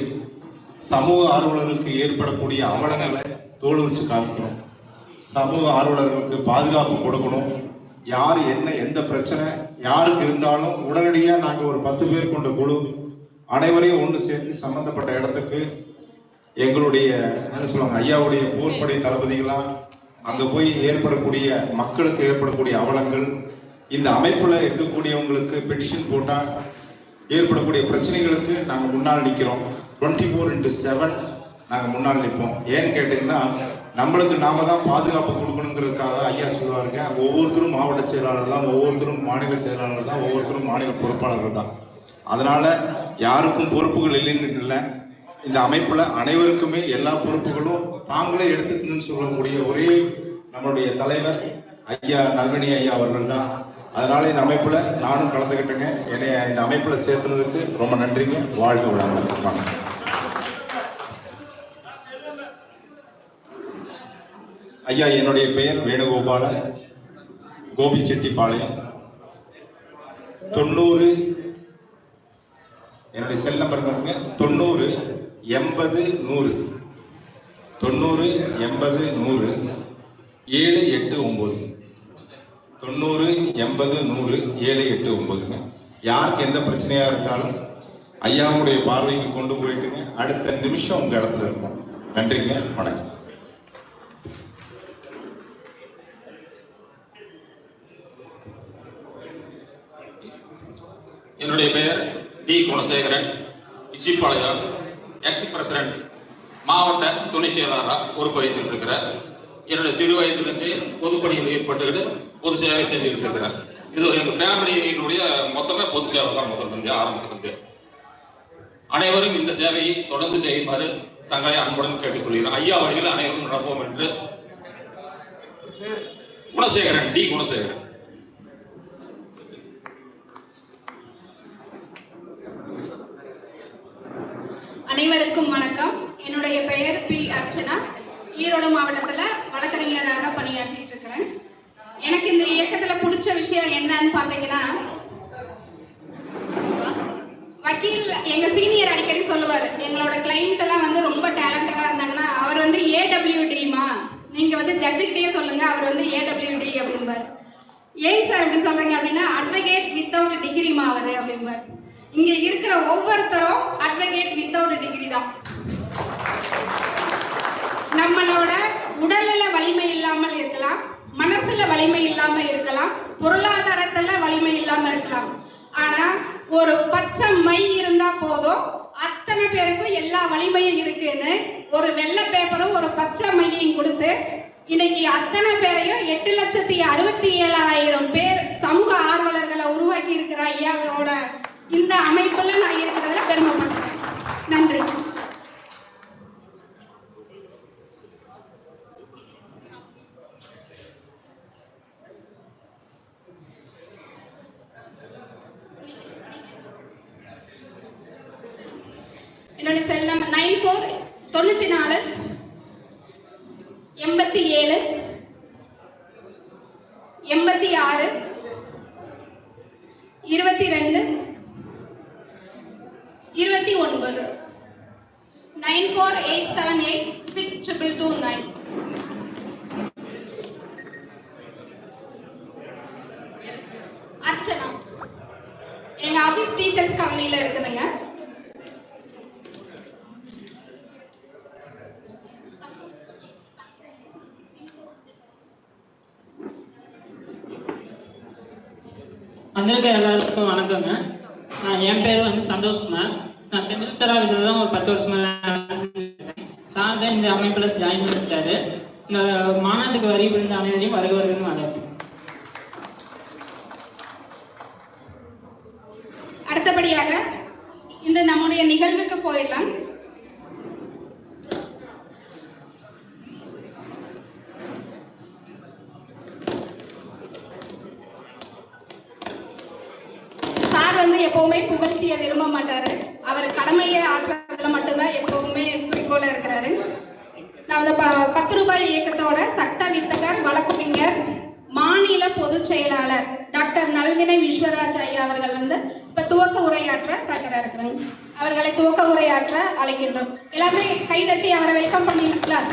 சமூக ஆர்வலர்களுக்கு ஏற்படக்கூடிய அவலங்களை தோல் வச்சு காமிக்கணும், சமூக ஆர்வலர்களுக்கு பாதுகாப்பு கொடுக்கணும். யார் என்ன எந்த பிரச்சனை யாருக்கு இருந்தாலும் உடனடியாக நாங்கள் ஒரு 10 பேர் கொண்ட குழு அனைவரையும் ஒன்று சேர்ந்து சம்பந்தப்பட்ட இடத்துக்கு எங்களுடைய என்ன சொல்லுவாங்க ஐயாவுடைய போர்ப்படை தளபதிகளாக அங்கே போய் ஏற்படக்கூடிய மக்களுக்கு ஏற்படக்கூடிய அவலங்கள், இந்த அமைப்பில் இருக்கக்கூடியவங்களுக்கு பெட்டிஷன் போட்டால் ஏற்படக்கூடிய பிரச்சனைகளுக்கு நாங்கள் முன்னால் நிற்கிறோம். 24/7 நாங்கள் முன்னால் நிற்போம். ஏன்னு கேட்டிங்கன்னா நம்மளுக்கு நாம தான் பாதுகாப்பு கொடுக்கணுங்கிறதுக்காக ஐயா சொல்லுவாருங்க, ஒவ்வொருத்தரும் மாவட்ட செயலாளர் தான், ஒவ்வொருத்தரும் மாநில செயலாளர் தான், ஒவ்வொருத்தரும் மாநில பொறுப்பாளர்கள் தான். அதனால் யாருக்கும் பொறுப்புகள் இல்லைன்னு இல்லை. இந்த அமைப்பில் அனைவருக்குமே எல்லா பொறுப்புகளும் தாங்களே எடுத்துக்கணும்னு சொல்லக்கூடிய ஒரே நம்மளுடைய தலைவர் ஐயா நல்வனி ஐயா அவர்கள் தான். அதனால இந்த அமைப்பில் நானும் கலந்துக்கிட்டேங்க. என்னை இந்த அமைப்பில் சேர்த்துனதுக்கு ரொம்ப நன்றிங்க. வாழ்க வளமுடன். வாங்க. ஐயா, என்னுடைய பெயர் வேணுகோபாலன், கோபிச்செட்டிப்பாளையம். 90 என்னுடைய செல் நம்பர் பாருங்க, 90 80 100 90 80 100 789 90 80 100 789. யாருக்கு எந்த பிரச்சனையா இருந்தாலும் ஐயாவுடைய பார்வைக்கு கொண்டு போயிட்டுங்க, அடுத்த நிமிஷம் உங்க இடத்துல இருக்கும். நன்றிங்க, வணக்கம். என்னுடைய பெயர் T Gunasekaran, Ichipalayam, ex president, மாவட்ட துணை செயலாளராக பொறுப்பு வகிச்சுட்டு இருக்கிறேன். என்னுடைய சிறு வயதிலிருந்து பொதுப்பணியில் ஈடுபட்டுக்கிட்டு பொது சேவை செஞ்சுக்கிட்டு இருக்கிறேன். இது எங்கள் ஃபேமிலியினுடைய மொத்தமே பொது சேவை தான் முதல்ல ஆரம்பத்துக்கு. அனைவரும் இந்த சேவையை தொடர்ந்து செய்யுமாறு தங்களை அன்புடன் கேட்டுக்கொள்கிறேன். ஐயா வழியில் அனைவரும் நடப்போம் என்று. குணசேகரன், டி குணசேகரன். அனைவருக்கும் வணக்கம். என்னுடைய பெயர் பி அர்ச்சனா. ஈரோடு மாவட்டத்தில் வழக்கறிஞராக பணியாற்றிட்டு இருக்கிறேன். எனக்கு இந்த இயக்கத்துல பிடிச்ச விஷயம் என்னன்னு பாத்தீங்கன்னா, வக்கீல் எங்க சீனியர் அடிக்கடி சொல்லுவார், எங்களோட கிளைண்ட் எல்லாம் வந்து ரொம்ப டேலண்டடா இருந்தாங்கன்னா அவர் வந்து ஏடபிள்யூடிமா, நீங்க வந்து ஜட்ஜுக்கிட்டே சொல்லுங்க, அவர் வந்து ஏடபிள்யூடி அப்படின்பார். ஏன் சார் அப்படி சொல்றீங்க அப்படின்னா, அட்வொகேட் வித்தவுட் டிகிரிமா அவரு அப்படின்பார். இங்க இருக்கிற ஒவ்வொருத்தரும் அட்வொகேட் வித்தவுட் டிகிரி தான். நம்மளோட உடல்ல வலிமை இல்லாமல் இருக்கலாம், மனசுல வலிமை இல்லாம இருக்கலாம், பொருளாதாரத்துல வலிமை இல்லாம இருக்கலாம். ஆனா ஒரு பச்சை மை இருந்தா போதும், அத்தனை பேருக்கும் எல்லா வலிமையும் இருக்குன்னு ஒரு வெள்ளை பேப்பரும் ஒரு பச்சை மையையும் கொடுத்து இன்னைக்கு அத்தனை பேரையும் 8,67,000 பேர் சமூக ஆர்வலர்களை உருவாக்கி இருக்கிற ஐயாவோட இந்த அமைப்புல நான் இருக்கிறதுல பெருமைப்படுறேன். நன்றி. என்னோட செல் நம்பர் 94 94 87 86 22 29 9487862229. அர்ச்சனா, எங்க ஆபீஸ் டீச்சர்ஸ் காலனில இருக்குதுங்க. வந்திருக்க எல்லாருக்கும் வணக்கங்க. என் பேர் வந்து சந்தோஷ்குமார். நான் சென்ட்ரல் சார் ஆஃபீஸில் தான் ஒரு 10 வருஷமா சார் தான் இந்த அமைப்பில் ஜாயின் பண்ணிட்டாரு. இந்த மாநாட்டுக்கு வரி புரிந்த அனைவரையும் வருக வருகன்னு வரவேற்கிறேன். அடுத்தபடியாக இந்த நம்முடைய நிகழ்வுக்கு போயிடலாம். வந்து எப்பவுமே புகழ்ச்சியை விரும்ப மாட்டாரு. அவர் கடமையை ஆற்றுறதுல மட்டும்தான் எப்பவுமே குறிக்கோளா இருக்கிறாரு. நான் அந்த 10 ரூபாய் இயக்கத்தோட சட்ட வித்தகர், வழக்குரைஞர், மாநில பொதுச் செயலாளர் டாக்டர் நல்வினை விஸ்வராஜ் ஐயா அவர்கள் வந்து இப்ப துவக்க உரையாற்ற தயாரா இருக்கிறாங்க. அவர்களை துவக்க உரையாற்ற அழைக்கின்றோம். எல்லாருமே கைதட்டி அவரை வெல்கம் பண்ணிருக்கலாம்.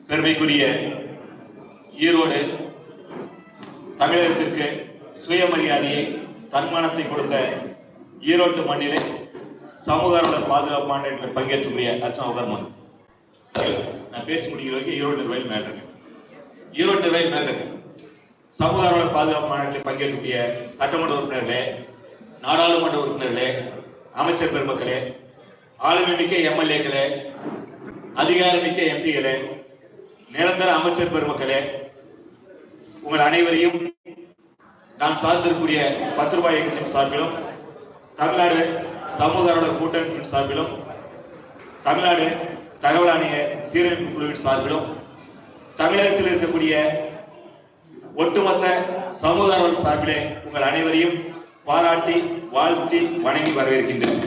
பெருமைக்குரிய ஈரோடு தமிழகத்திற்கு சுயமரியாதையை, தன்மானத்தை கொடுத்த ஈரோட்டு மண்ணிலே சமூக ஆர்வலர் பாதுகாப்பு மாநாட்டில் பங்கேற்றக்கூடிய அர்ச்சனா உகர்மன், நான் பேசி முடிக்கிற வரைக்கும் ஈரோடு நிர்வாகி மேல சமூக ஆர்வலர் பாதுகாப்பு மாநாட்டில் பங்கேற்கக்கூடிய சட்டமன்ற உறுப்பினர்களே, நாடாளுமன்ற உறுப்பினர்களே, அமைச்சர் பெருமக்களே, ஆளுமை மிக்க எம்எல்ஏக்களே, அதிகாரமிக்க எம்பிகளே, நிரந்தர அமைச்சர் பெருமக்களே, உங்கள் அனைவரையும் நான் சார்ந்திருக்கக்கூடிய 10 ரூபாய் இயக்கத்தின் சார்பிலும், தமிழ்நாடு சமூக ஆர்வலர் கூட்டமைப்பின் சார்பிலும், தமிழ்நாடு தகவல் ஆணைய சீரமைப்பு குழுவின் சார்பிலும், தமிழகத்தில் இருக்கக்கூடிய ஒட்டுமொத்த சமூக ஆர்வலர் சார்பிலே உங்கள் அனைவரையும் பாராட்டி வாழ்த்தி வணங்கி வரவேற்கின்றேன்.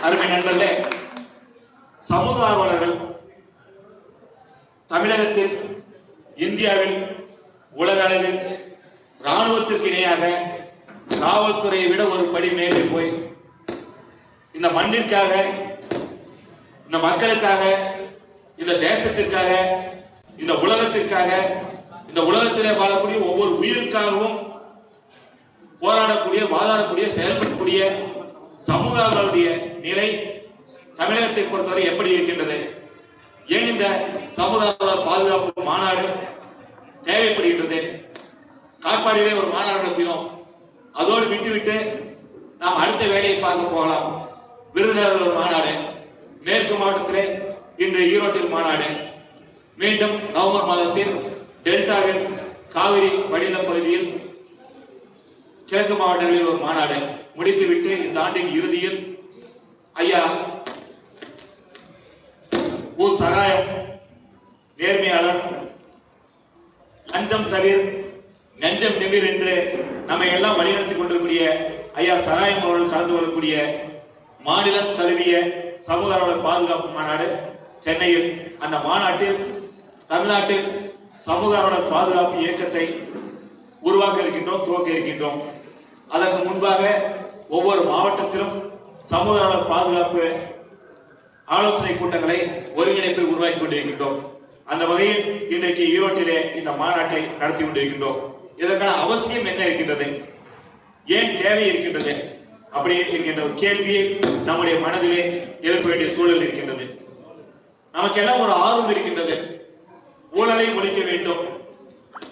அருமை நண்பர்களே, சமூக ஆர்வலர்கள் தமிழகத்தில், இந்தியாவில், உலக அளவில் ராணுவத்திற்கு இணையாக காவல்துறையை விட ஒரு படி மேலே போய் இந்த மண்ணிற்காக, இந்த மக்களுக்காக, இந்த தேசத்திற்காக, இந்த உலகத்திற்காக, இந்த உலகத்திலே வாழக்கூடிய ஒவ்வொரு உயிருக்காகவும் போராடக்கூடிய, வாதாடக்கூடிய, செயல்படக்கூடிய சமூகங்களுடைய நிலை தமிழகத்தை பொறுத்தவரை எப்படி இருக்கின்றது? ஏன் இந்த சமூக பாதுகாப்பு மாநாடு தேவைப்படுகின்றது? காட்பாடியிலே ஒரு மாநாடு நடத்தினோம். அதோடு விட்டுவிட்டு நாம் அடுத்த வேலையை பார்க்க போகலாம். விருதுநகரில் ஒரு மாநாடு, மேற்கு மாவட்டத்திலே இன்று ஈரோட்டில் மாநாடு, மீண்டும் நவம்பர் மாதத்தில் டெல்டாவில் காவிரி வடிநில பகுதியில் கிழக்கு மாவட்டங்களில் ஒரு மாநாடு முடித்துவிட்டு இந்த ஆண்டின் இறுதியில் ஐயா சகாயம், நேர்மையாளர், லஞ்சம் தவிர நெஞ்சம் நிமிர் என்று நம்ம எல்லாம் வழிநடத்தி கொண்டிருக்கூடிய ஐயா சகாயம் அவர்கள் கலந்து கொள்ளக்கூடிய மாநில தழுவிய சமூக ஆர்வலர் பாதுகாப்பு மாநாடு சென்னையில். அந்த மாநாட்டில் தமிழ்நாட்டில் சமூக ஆர்வலர் பாதுகாப்பு இயக்கத்தை உருவாக்க இருக்கின்றோம், துவக்க இருக்கின்றோம். அதற்கு முன்பாக ஒவ்வொரு மாவட்டத்திலும் சமூக ஆர்வலர் பாதுகாப்பு ஆலோசனை கூட்டங்களை ஒருங்கிணைப்பை உருவாக்கி கொண்டிருக்கின்றோம். அந்த வகையில் இன்றைக்கு ஈரோட்டிலே இந்த மாநாட்டை நடத்தி கொண்டிருக்கின்றோம். இதற்கான அவசியம் என்ன இருக்கின்றது, ஏன் தேவை இருக்கின்றது அப்படி இருக்கின்ற ஒரு கேள்வியை நம்முடைய மனதிலே எழுப்ப வேண்டிய சூழல் இருக்கின்றது. நமக்கெல்லாம் ஒரு ஆர்வம் இருக்கின்றது. ஊழலை ஒழிக்க வேண்டும்,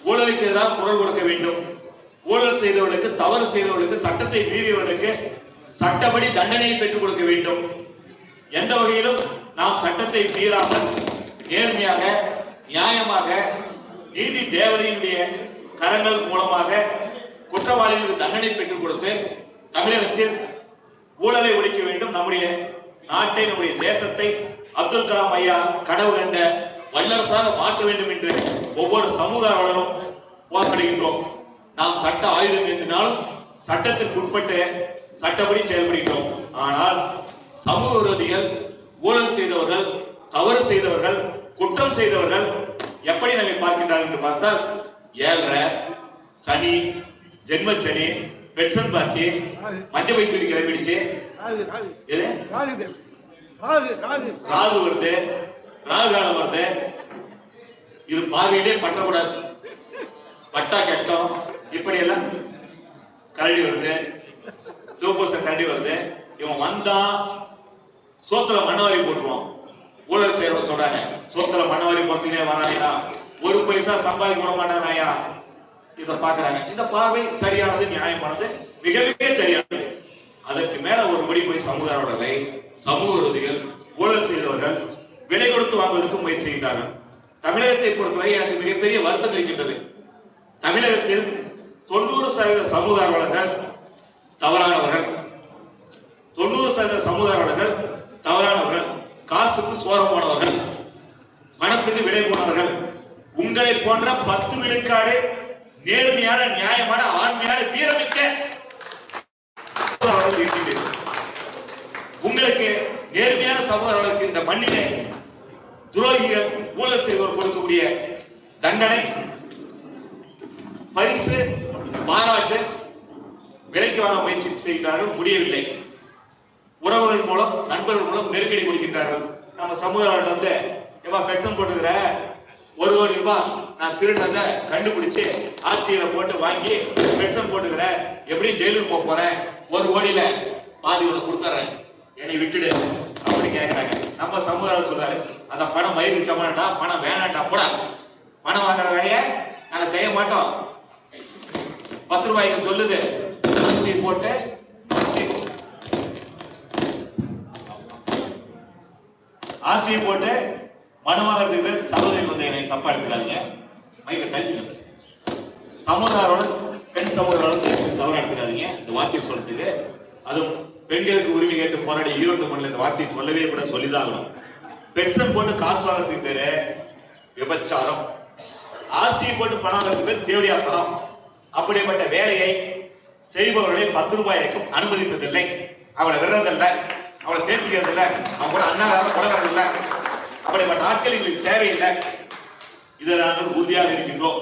ஊழலுக்கு எதிராக குரல் கொடுக்க வேண்டும், ஊழல் செய்தவர்களுக்கு, தவறு செய்தவர்களுக்கு, சட்டத்தை மீறியவர்களுக்கு சட்டப்படி தண்டனையை பெற்றுக் கொடுக்க வேண்டும். எந்த வகையிலும் நாம் சட்டத்தை மீறாமல் நேர்மையாக நியாயமாக நீதி தேவதையினுடைய கரங்கள் மூலமாக குற்றவாளிகளுக்கு தண்டனை பெற்றுக் கொடுத்து தமிழகத்தில் ஊழலை ஒழிக்க வேண்டும், நம்முடைய நாட்டை, நம்முடைய தேசத்தை அப்துல் கலாம் ஐயா கனவு கண்ட வல்லரசாக மாற்ற வேண்டும் என்று ஒவ்வொரு சமூக ஆர்வலரும் போராடுகின்றோம். நாம் சட்ட ஆயுதம் என்றாலும் சட்டத்திற்கு உட்பட்டு சட்டப்படி செயல்படுகிறோம். ஆனால் சமூக விரோதிகள், ஊழல் செய்தவர்கள், தவறு செய்தவர்கள், குற்றம் செய்தவர்கள் எப்படி நம்மை பார்க்கின்றார்கள் என்று பார்த்தால் ஏழரை சனி, ஜென்மச்சனி, பெட்சன் பார்ட்டி, மஞ்ச வைத்திரி கிளம்பிடுச்சு, ராகு வருது, ராகு காலம் வருது. இது பார்வையிலே பண்ணக்கூடாது, பட்டா கட்டம், இப்படி எல்லாம் கரடி வருது, சிவபூச கரடி வருது. இவன் வந்தா சோத்துல மண்ணவாரி போட்டுருவான். ஊழல் செய்யறவங்க சொல்றாங்க, சோத்துல மண்ணவாரி போட்டுனே வராயா, ஒரு பைசா சம்பாதிக்க விட மாட்டாராயா. இதை பாக்குறாங்க. இந்த பார்வை சரியானது, நியாயமானது, மிக மிக சரியானது. அதற்கு மேல ஒரு படி போய் சமூக ஆர்வலர்களை, சமூக விரோதிகள், ஊழல் செய்தவர்கள் விலை கொடுத்து வாங்குவதற்கு முயற்சி செய்கிறார்கள். தமிழகத்தை பொறுத்தவரை எனக்கு மிகப்பெரிய வருத்தம் இருக்கின்றது. தமிழகத்தில் 90% சமூக ஆர்வலர்கள் தவறானவர்கள், 90% சமூக ஆர்வலர்கள் தவறானவர்கள், காசுக்கு சோரமானவர்கள், பணத்துக்கு விலை போனவர்கள். உங்களை போன்ற 10 விழுக்காடு நேர்மையான, நியாயமான, ஆண்மையான, வீரமிக்க உங்களுக்கு நேர்மையான சமூகங்களுக்கு இந்த மண்ணிலே துரோகிகள், ஊழல் செய்வோர் கொடுக்கக்கூடிய தண்டனை, பரிசு, பாராட்டு விலைக்கு வாங்க முயற்சி செய்கிறார்கள், முடியவில்லை. உறவுகள் மூலம், நண்பர்கள் மூலம் நெருக்கடி கொடுக்கின்றார்கள். நம்ம சமூகத்தை வந்து பெட்சன் போட்டுக்கிற 1 கோடி ரூபாய் நான் திருடத கண்டுபிடிச்சு ஆட்சியில போட்டு வாங்கி பெட்சன் போட்டுக்கிற, எப்படி ஜெயிலுக்கு போக போறேன், 1 கோடியில பாதி உனக்கு கொடுத்துறேன், என்னை விட்டுடு அப்படி கேட்கிறாங்க. நம்ம சமூகம் சொல்றாரு, அந்த பணம் மயிருக்கு சமாட்டா, பணம் வேணாட்டா, கூட பணம் வாங்குற வேலையை நாங்க செய்ய மாட்டோம். 10 ரூபாய்க்கு சொல்லுது போட்டு ஆர்த்தி போட்டு மனமாகிறதுக்கு சகோதரி வந்து என்னை தப்பா எடுத்துக்காதீங்க, மைக்க கழிச்சுங்க. சமூகாரோட பெண் சமூகாரோட தவறா எடுத்துக்காதீங்க இந்த வார்த்தையை சொல்றதுக்கு. அதுவும் பெண்களுக்கு உரிமை கேட்டு போராடி ஈரோடு மண்ணில் இந்த வார்த்தையை சொல்லவே கூட சொல்லிதாகணும். பெட்சன் போட்டு காசு வாங்குறதுக்கு பேரு விபச்சாரம், ஆர்த்தி போட்டு பணம் வாங்குறதுக்கு பேர் தேவடியாத்தனம். அப்படிப்பட்ட வேலையை செய்பவர்களை 10 ரூபாய்க்கும் அனுமதிப்பதில்லை. அவளை விடுறதில்லை, அவளை சேர்த்துக்கிறதில்லை, அவங்க கூட அண்ணாதாரம் கொடக்கிறதில்லை. அப்படிப்பட்ட ஆட்கள் எங்களுக்கு தேவையில்லை. இதில் நாங்கள் உறுதியாக இருக்கின்றோம்,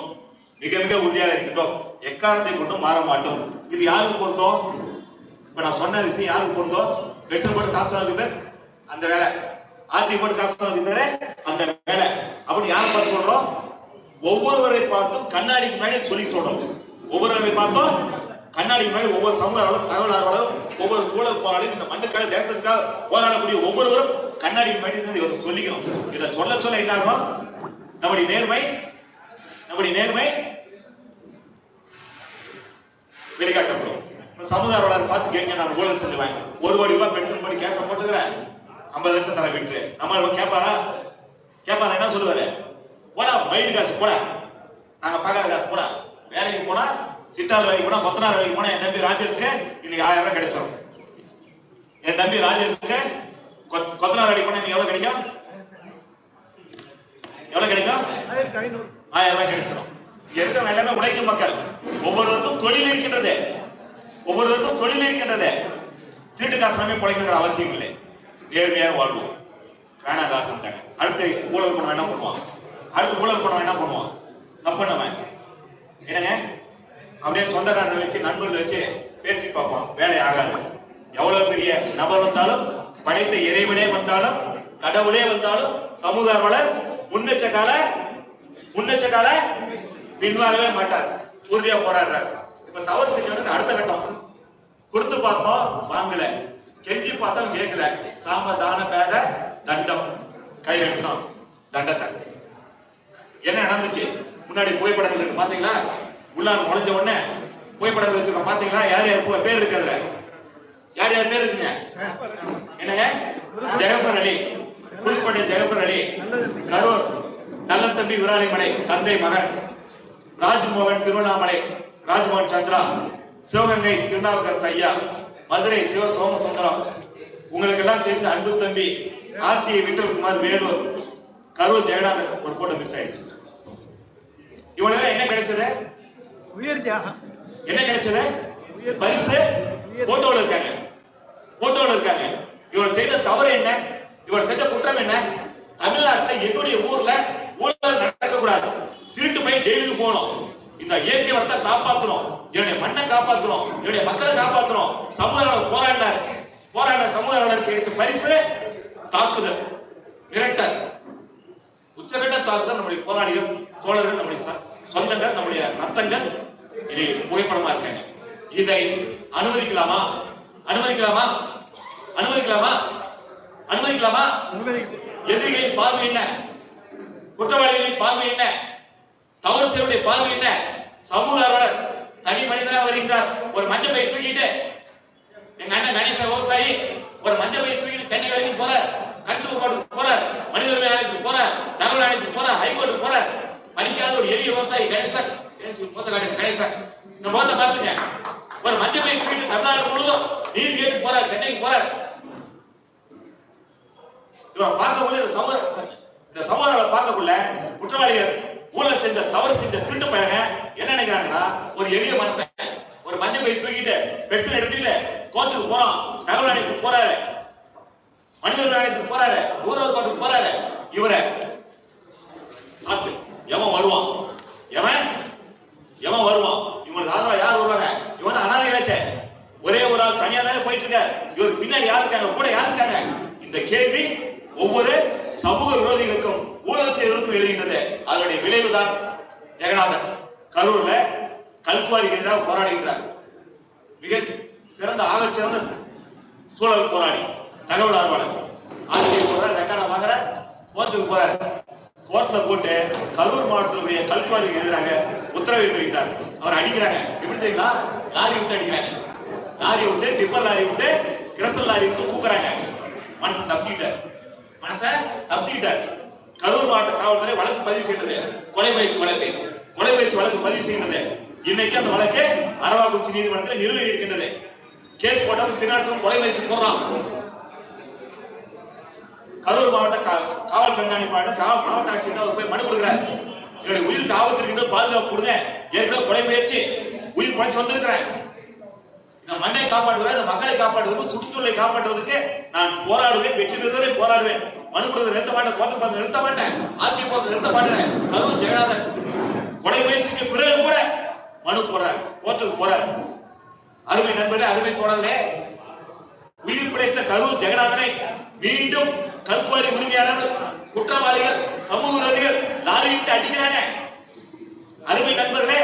மிக மிக உறுதியாக இருக்கின்றோம். எக்காரணத்தை கொண்டும் மாற மாட்டோம். இது யாருக்கு பொருத்தம்? இப்ப நான் சொன்ன விஷயம் யாருக்கு பொருத்தம்? பெட்ரோல் போட்டு காசு வாங்குது பேர் அந்த வேலை, ஆர்டி போட்டு காசு வாங்குது பேரு அந்த வேலை. அப்படி யாரை பார்த்து சொல்றோம்? ஒவ்வொருவரை பார்த்தும் கண்ணாடிக்கு மேலே சொல்லி சொல்றோம். ஒவ்வொருவரை பார்த்தோம் கண்ணாடிக்கு மேலே ஒவ்வொரு சமூக தகவல் ஆர்வலரும், ஒவ்வொரு சூழல் போராளியும், இந்த மண்ணுக்காக தேசத்துக்காக போராடக்கூடிய ஒவ்வொருவரும் கண்ணாடிக்கு மேலே சொல்லிக்கிறோம். இதை சொல்ல சொல்ல என்னாகும்? நம்முடைய நேர்மை வெளிக்காட்டப்படும். சமூக ஆர்வலர் பார்த்து கேட்க, நான் ஊழல் செஞ்சுவேன், 1 கோடி ரூபாய் பென்ஷன் பண்ணி கேச போட்டுக்கிறேன், 50 லட்சம் தர விட்டு நம்ம கேட்பாரா? என்ன சொல்லுவாரு? போடா மயில் காசு போட, நாங்க பார்க்காத காசு போட. வேலைக்கு போனா, சிட்டாள் வேலைக்கு போனா, கொத்தனார் வேலைக்கு போனா, என் தம்பி ராஜேஷ்க்கு இன்னைக்கு 1000 ரூபாய் கிடைச்சிடும். என் தம்பி ராஜேஷ்க்கு கொத்தனார் வேலைக்கு போனா எவ்வளவு கிடைக்கும்? 1500 1000 ரூபாய் கிடைச்சிடும். இருக்க எல்லாமே உழைக்கும் மக்கள். ஒவ்வொருவருக்கும் தொழில் இருக்கின்றது, ஒவ்வொருவருக்கும் தொழில் இருக்கின்றது. திருட்டு காசு எல்லாமே பிழைக்கிற அவசியம் இல்லை. நேர்மையாக வாழ்வோம். வேணா காசுட்டாங்க. அடுத்து ஊழல் பண்ண என்ன பண்ணுவான்? அடுத்து ஊழல் பண்ண என்ன பண்ணுவான்? தப்பு பண்ணவன் என்னங்க அப்படியே சொந்தக்காரனை வச்சு நண்பர்கள் வச்சு பேசி பார்ப்பான். வேலை ஆகாது. எவ்வளவு பெரிய நபர் வந்தாலும், படைத்த இறைவனே வந்தாலும், கடவுளே வந்தாலும், சமூக ஆர்வலர் முன்னெச்ச கால பின்வாங்கவே மாட்டார். உறுதியா போராடுறார். இப்ப தவறு செஞ்சவனுக்கு அடுத்த கட்டம் கொடுத்து பார்த்தோம், வாங்கல. கெஞ்சி பார்த்தோம், கேட்கல. சாம தான பேத தண்டம் கையில் எடுக்கணும் தண்டத்தை. என்ன நடந்துச்சு? முன்னாடி புகைப்படங்கள் இருக்கு பாத்தீங்களா? உள்ளார நுழைஞ்ச உடனே புகைப்படங்கள் வச்சிருக்கோம் பாத்தீங்களா? யார் யார் பேர் இருக்கிறது? யார் யார் பேர் இருக்குங்க? என்னங்க? ஜெகபர் அலி, புதுக்கோட்டை ஜெகபர் அலி, கரூர் நல்ல தம்பி விராலிமலை தந்தை மகன், ராஜ்மோகன் திருவண்ணாமலை, ராஜ்மோகன் சந்திரா, சிவகங்கை திருநாவுக்கரசு ஐயா, மதுரை சிவ சோமசுந்தரம், உங்களுக்கு எல்லாம் தெரிந்த அன்பு தம்பி ஆர்டி விட்டல்குமார் வேலூர், கரூர் ஜெயநாதன். ஒரு போட்டோ மிஸ் ஆயிடுச்சு. இவனுக்கு என்ன கிடைச்சது? உயர் தியாகம். என்ன கிடைச்சது? பரிசு. போட்டோல இருக்காங்க, போட்டோல இருக்காங்க. இவர் செய்த தவறு என்ன? இவர் செஞ்ச குற்றம் என்ன? தமிழ்நாட்டில் என்னுடைய ஊர்ல ஊழல் நடக்க கூடாது. திருட்டு போய் ஜெயிலுக்கு போகணும். இந்த இயற்கை வளத்தை காப்பாற்றணும், என்னுடைய மண்ணை காப்பாற்றணும், என்னுடைய மக்களை காப்பாற்றணும். சமூக போராட்ட சமூக கிடைச்ச பரிசு தாக்குதல், மிரட்டல், உச்சகட்ட தாக்குதல். நம்முடைய போராளிகள், தோழர்கள், நம்முடைய சொந்தங்கள், நம்முடைய ரத்தங்கள் இதை புகைப்படமா இருக்காங்க. இதை அனுமதிக்கலாமா? அனுமதிக்கலாமா? அனுமதிக்கலாமா? அனுமதிக்கலாமா? எதிரிகளின் பார்வை என்ன? குற்றவாளிகளின் பார்வை என்ன? தவறு செய்வடைய பார்வை என்ன? சமூக ஆர்வலர் தனி மனிதனாக வருகின்றார். ஒரு மஞ்சள் பை தூக்கிட்டு, எங்க அண்ணன் கணேச விவசாயி ஒரு மஞ்சள் பை தூக்கிட்டு சென்னை வரைக்கும் போறார், கன்சூமர் கோர்ட்டுக்கு போறார், மனித உரிமை ஆணையத்துக்கு போறார், தகவல் ஆணையத்துக்கு போறார், ஹைகோர்ட்டுக்கு போறார். படிக்காத ஒரு எளிய விவசாயி கணேசன், கணேசன் இந்த முகத்தை பார்த்துங்க. ஒரு மஞ்சள் பை தூக்கிட்டு தமிழ்நாடு முழுவதும் நீதி கேட்டு போறார், சென்னைக்கு போறார். இவன் பார்க்கக்குள்ள இந்த சமூகங்களை பார்க்கக்குள்ள குற்றவாளிகள், ஊழல் செஞ்ச தவறு செஞ்ச திருட்டு பையங்க என்ன நினைக்கிறாங்கன்னா, ஒரு எளிய மனுஷன் ஒரு மஞ்சள் பை தூக்கிட்டு பெட்ரோல் எடுத்துட்டு கோர்ட்டுக்கு போறான், தகவல் ஆணையத்துக்கு போறாரு, மனித உரிமை ஆணையத்துக்கு போறாரு, ஊரக கோர்ட்டுக்கு போறாரு. இவரை சாத்து எவன் வருவான்? எவன் வருவான்? இவங்களுக்கு ஆதரவா யார் வருவாங்க? இவன் அனாதை இழைச்ச ஒரே ஒரு ஆள் தனியா தானே போயிட்டு இருக்காரு. இவர் பின்னாடி யார் இருக்காங்க? கூட யார் இருக்காங்க? இந்த கேள்வி ஒவ்வொரு சமூக விரோதிகளுக்கும் ஊழல் செய்வதற்கும் எழுதுகின்றது. அதனுடைய விளைவுதான் ஜெகநாதன் கரூர்ல கல்குவாரி எதிராக போராடுகின்றார். மிக சிறந்த ஆக சிறந்த சூழல் போராடி, தகவல் ஆர்வலர். ஆசிரியர் போறார், ரெக்கார்ட வாங்குற, கோர்ட்டுக்கு போறார். கோர்ட்ல போட்டு கரூர் மாவட்டத்தினுடைய கல்குவாரிக்கு எதிராக உத்தரவை பெறுகிறார். அவர் அடிக்கிறாங்க. எப்படி தெரியுங்களா? லாரி விட்டு அடிக்கிறாங்க. லாரி விட்டு, டிப்பர் லாரி விட்டு, கிரசல் லாரி விட்டு தூக்குறாங்க. மனசன் தப்பிச்சுக்கிட்டார். கரூர் மாவட்ட காவல்துறை வழக்கு பதிவு செய்தது. கொலை முயற்சி வழக்கு பதிவு செய்தது. இன்னைக்கு அந்த வழக்கு அரவாக்குறிச்சி நீதிமன்றத்தில் நிலுவையில் இருக்கின்றது. கேஸ் போட்ட திருநாட்டம் கொலை முயற்சி போடுறான். கரூர் மாவட்ட காவல் கண்காணிப்பாளர் மாவட்ட ஆட்சியர் அவர் போய் மனு கொடுக்கிறார். என்னுடைய உயிருக்கு ஆபத்து இருக்கின்ற பாதுகாப்பு கொடுங்க. ஏற்கனவே கொலை முயற்சி, உயிர் குறைச்சு வந்திருக்கிறேன். இந்த மண்ணை காப்பாற்றுவேன், இந்த மக்களை காப்பாற்றுவதற்கு, சுற்றுச்சூழலை காப்பாற்றுவதற்கு நான் போராடுவேன், வெற்றி பெறுவதை போராடுவேன். மனு கொடுத்து நிறுத்த மாட்டேன், கோர்ட்டு பார்த்து நிறுத்த மாட்டேன், ஆட்சி போறது நிறுத்த மாட்டேன். கரூர் ஜெகநாதன் கொலை முயற்சிக்கு பிறகு கூட மனு போறார், கோர்ட்டுக்கு போறார். அருமை நண்பர்களே, அருமை தோழர்களே, உயிர் பிழைத்த கரூர் ஜெகநாதனை மீண்டும் கல்குவாரி உரிமையாளர், குற்றவாளிகள், சமூக விரோதிகள் லாரி விட்டு அடிக்கிறாங்க. அருமை நண்பர்களே,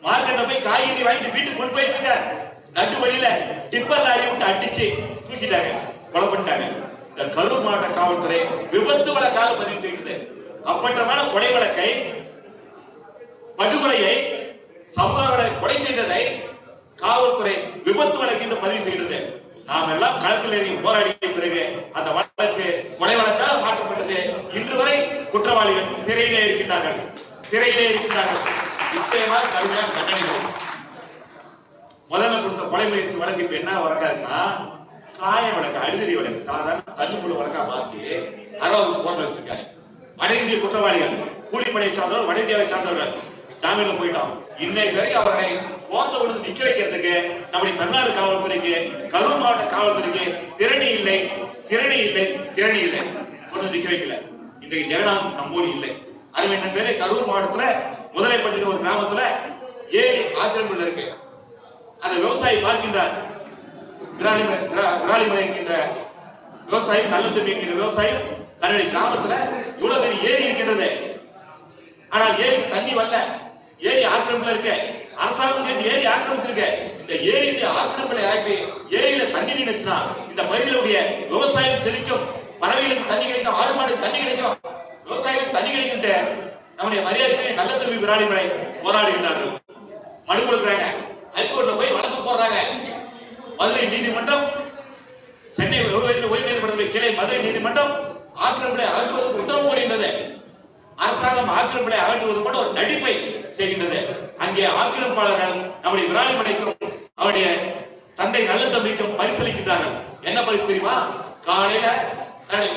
மார்க்கெட்ல போய் காய்கறி வாங்கிட்டு வீட்டுக்கு கொண்டு போயிட்டு இருக்க நட்டு வழியில டிப்பர் லாரி விட்டு அடிச்சு தூக்கிட்டாங்க, கொலை பண்ணிட்டாங்க. இந்த கரூர் மாவட்ட காவல்துறை விபத்து வழக்காக பதிவு செய்கிறது. அப்பட்டமான கொலை வழக்கை, படுகொலையை, சமூக கொலை செய்ததை காவல்துறை விபத்து வழக்கு என்று பதிவு செய்கிறது. நாம் எல்லாம் களத்தில் இறங்கி போராடிய பிறகு அந்த வழக்கு கொலை வழக்காக மாற்றப்பட்டது. இன்று வரை குற்றவாளிகள் சிறையிலே இருக்கின்றார்கள். நிச்சயமாக கடுமையான தண்டனை. முதல்ல கொடுத்த கொலை முயற்சி வழக்கு இப்ப என்ன வழக்காருன்னா, காய வழக்கு, அடிதடி வழக்கு, சாதாரண தள்ளுமுள்ள வழக்கா மாற்றி 60 கோர்ட்ல வச்சிருக்காங்க. வட இந்திய குற்றவாளிகள், கூலிப்படையை சார்ந்தவர்கள், வட இந்தியாவை சார்ந்தவர்கள், ஜாமீன்ல போயிட்டோம். இன்னைக்கு வரைக்கும் அவரை கோர்ட்ல விழுந்து நிக்க வைக்கிறதுக்கு நம்முடைய தமிழ்நாடு காவல்துறைக்கு, கரூர் மாவட்ட காவல்துறைக்கு திறனி இல்லை கொண்டு நிக்க வைக்கல. இன்றைக்கு ஜெகநாதன் நம்மோடு இல்லை. அருமை நண்பரே, கரூர் மாவட்டத்துல முதலைப்பட்டின ஒரு கிராமத்துல ஏரி ஆக்கிரமிப்புல இருக்கு. அந்த விவசாயி பார்க்கின்றார். விராலிமலை என்கின்ற விவசாயி, நல்ல தம்பி என்கின்ற விவசாயி தன்னுடைய கிராமத்துல இவ்வளவு பெரிய ஏரி இருக்கின்றது. ஆனால் ஏரிக்கு தண்ணி வரல. ஏரி ஆக்கிரமிப்புல இருக்கு. அரசாங்கம் இந்த ஏரி ஆக்கிரமிச்சிருக்கு. இந்த ஏரியுடைய ஆக்கிரமிப்புல ஆகி ஏரியில தண்ணி நினைச்சுனா இந்த பகுதியிலுடைய விவசாயம் செழிக்கும், பறவைகளுக்கு தண்ணி கிடைக்கும், ஆடு மாடுக்கு தண்ணி கிடைக்கும், விவசாயிகளுக்கு தண்ணி கிடைக்கின்ற நம்முடைய மரியாதைக்கு நல்ல தம்பி விராலிமலை போராடுகின்றார்கள். மனு கொடுக்குறாங்க. ஹைகோர்ட்ல போய் வழக்கு போடுறாங்க. மதுரை நீதிமன்றம், சென்னை உயர்நீதிமன்றத்தில் கிளை மதுரை நீதிமன்றம் ஆக்கிரமிப்பை அகற்றுவதற்கு உத்தரவு போடுகின்றது. அரசாங்கம் ஆக்கிரமிப்பை அகற்றுவது கூட ஒரு நடிப்பை செய்கின்றது. அங்கே ஆக்கிரமிப்பாளர்கள் நம்முடைய விராலிமலைக்கும் அவருடைய தந்தை நல்ல தம்பிக்கும் பரிசளிக்கின்றார்கள். என்ன பரிசு தெரியுமா? காலையில தன்னுடைய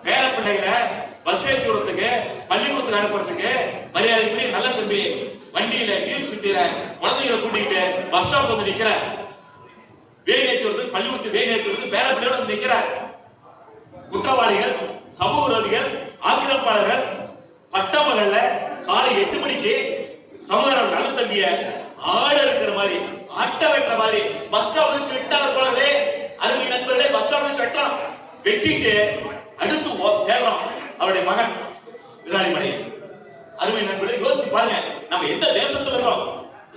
பேரப்பிள்ளைகளை பஸ் ஏற்றி விடுறதுக்கு, பள்ளிக்கூடத்துக்கு அனுப்புறதுக்கு மரியாதைக்குரிய நல்ல தம்பி வண்டியில நியூஸ் பிட்டியில குழந்தைகளை கூட்டிக்கிட்டு பஸ் ஸ்டாப் வந்து நிக்கிறார். வேலை ஏற்றி வருது, பள்ளிக்கூடத்து வேலை ஏற்றி வருது, பேரப்பிள்ளையோட வந்து நிக்கிறார். குற்றவாளிகள், சமூக விரோதிகள், ஆக்கிரமிப்பாளர்கள் பட்டமகல்ல காலை 8 மணிக்கு சமூகம் நல்ல தம்பிய ஆடு இருக்கிற மாதிரி, அட்டை வெட்டுற மாதிரி பஸ் ஸ்டாப் வச்சு விட்டாங்க. போலவே அருமை நண்பர்களே, பஸ் ஸ்டாப் வச்சு வெட்டலாம். வெட்டிட்டு அடுத்து தேடுறோம் அவருடைய மகன் விராலிமலை. அருமை நண்பர்களே, யோசிச்சு பாருங்க, நம்ம எந்த தேசத்துல இருக்கிறோம்?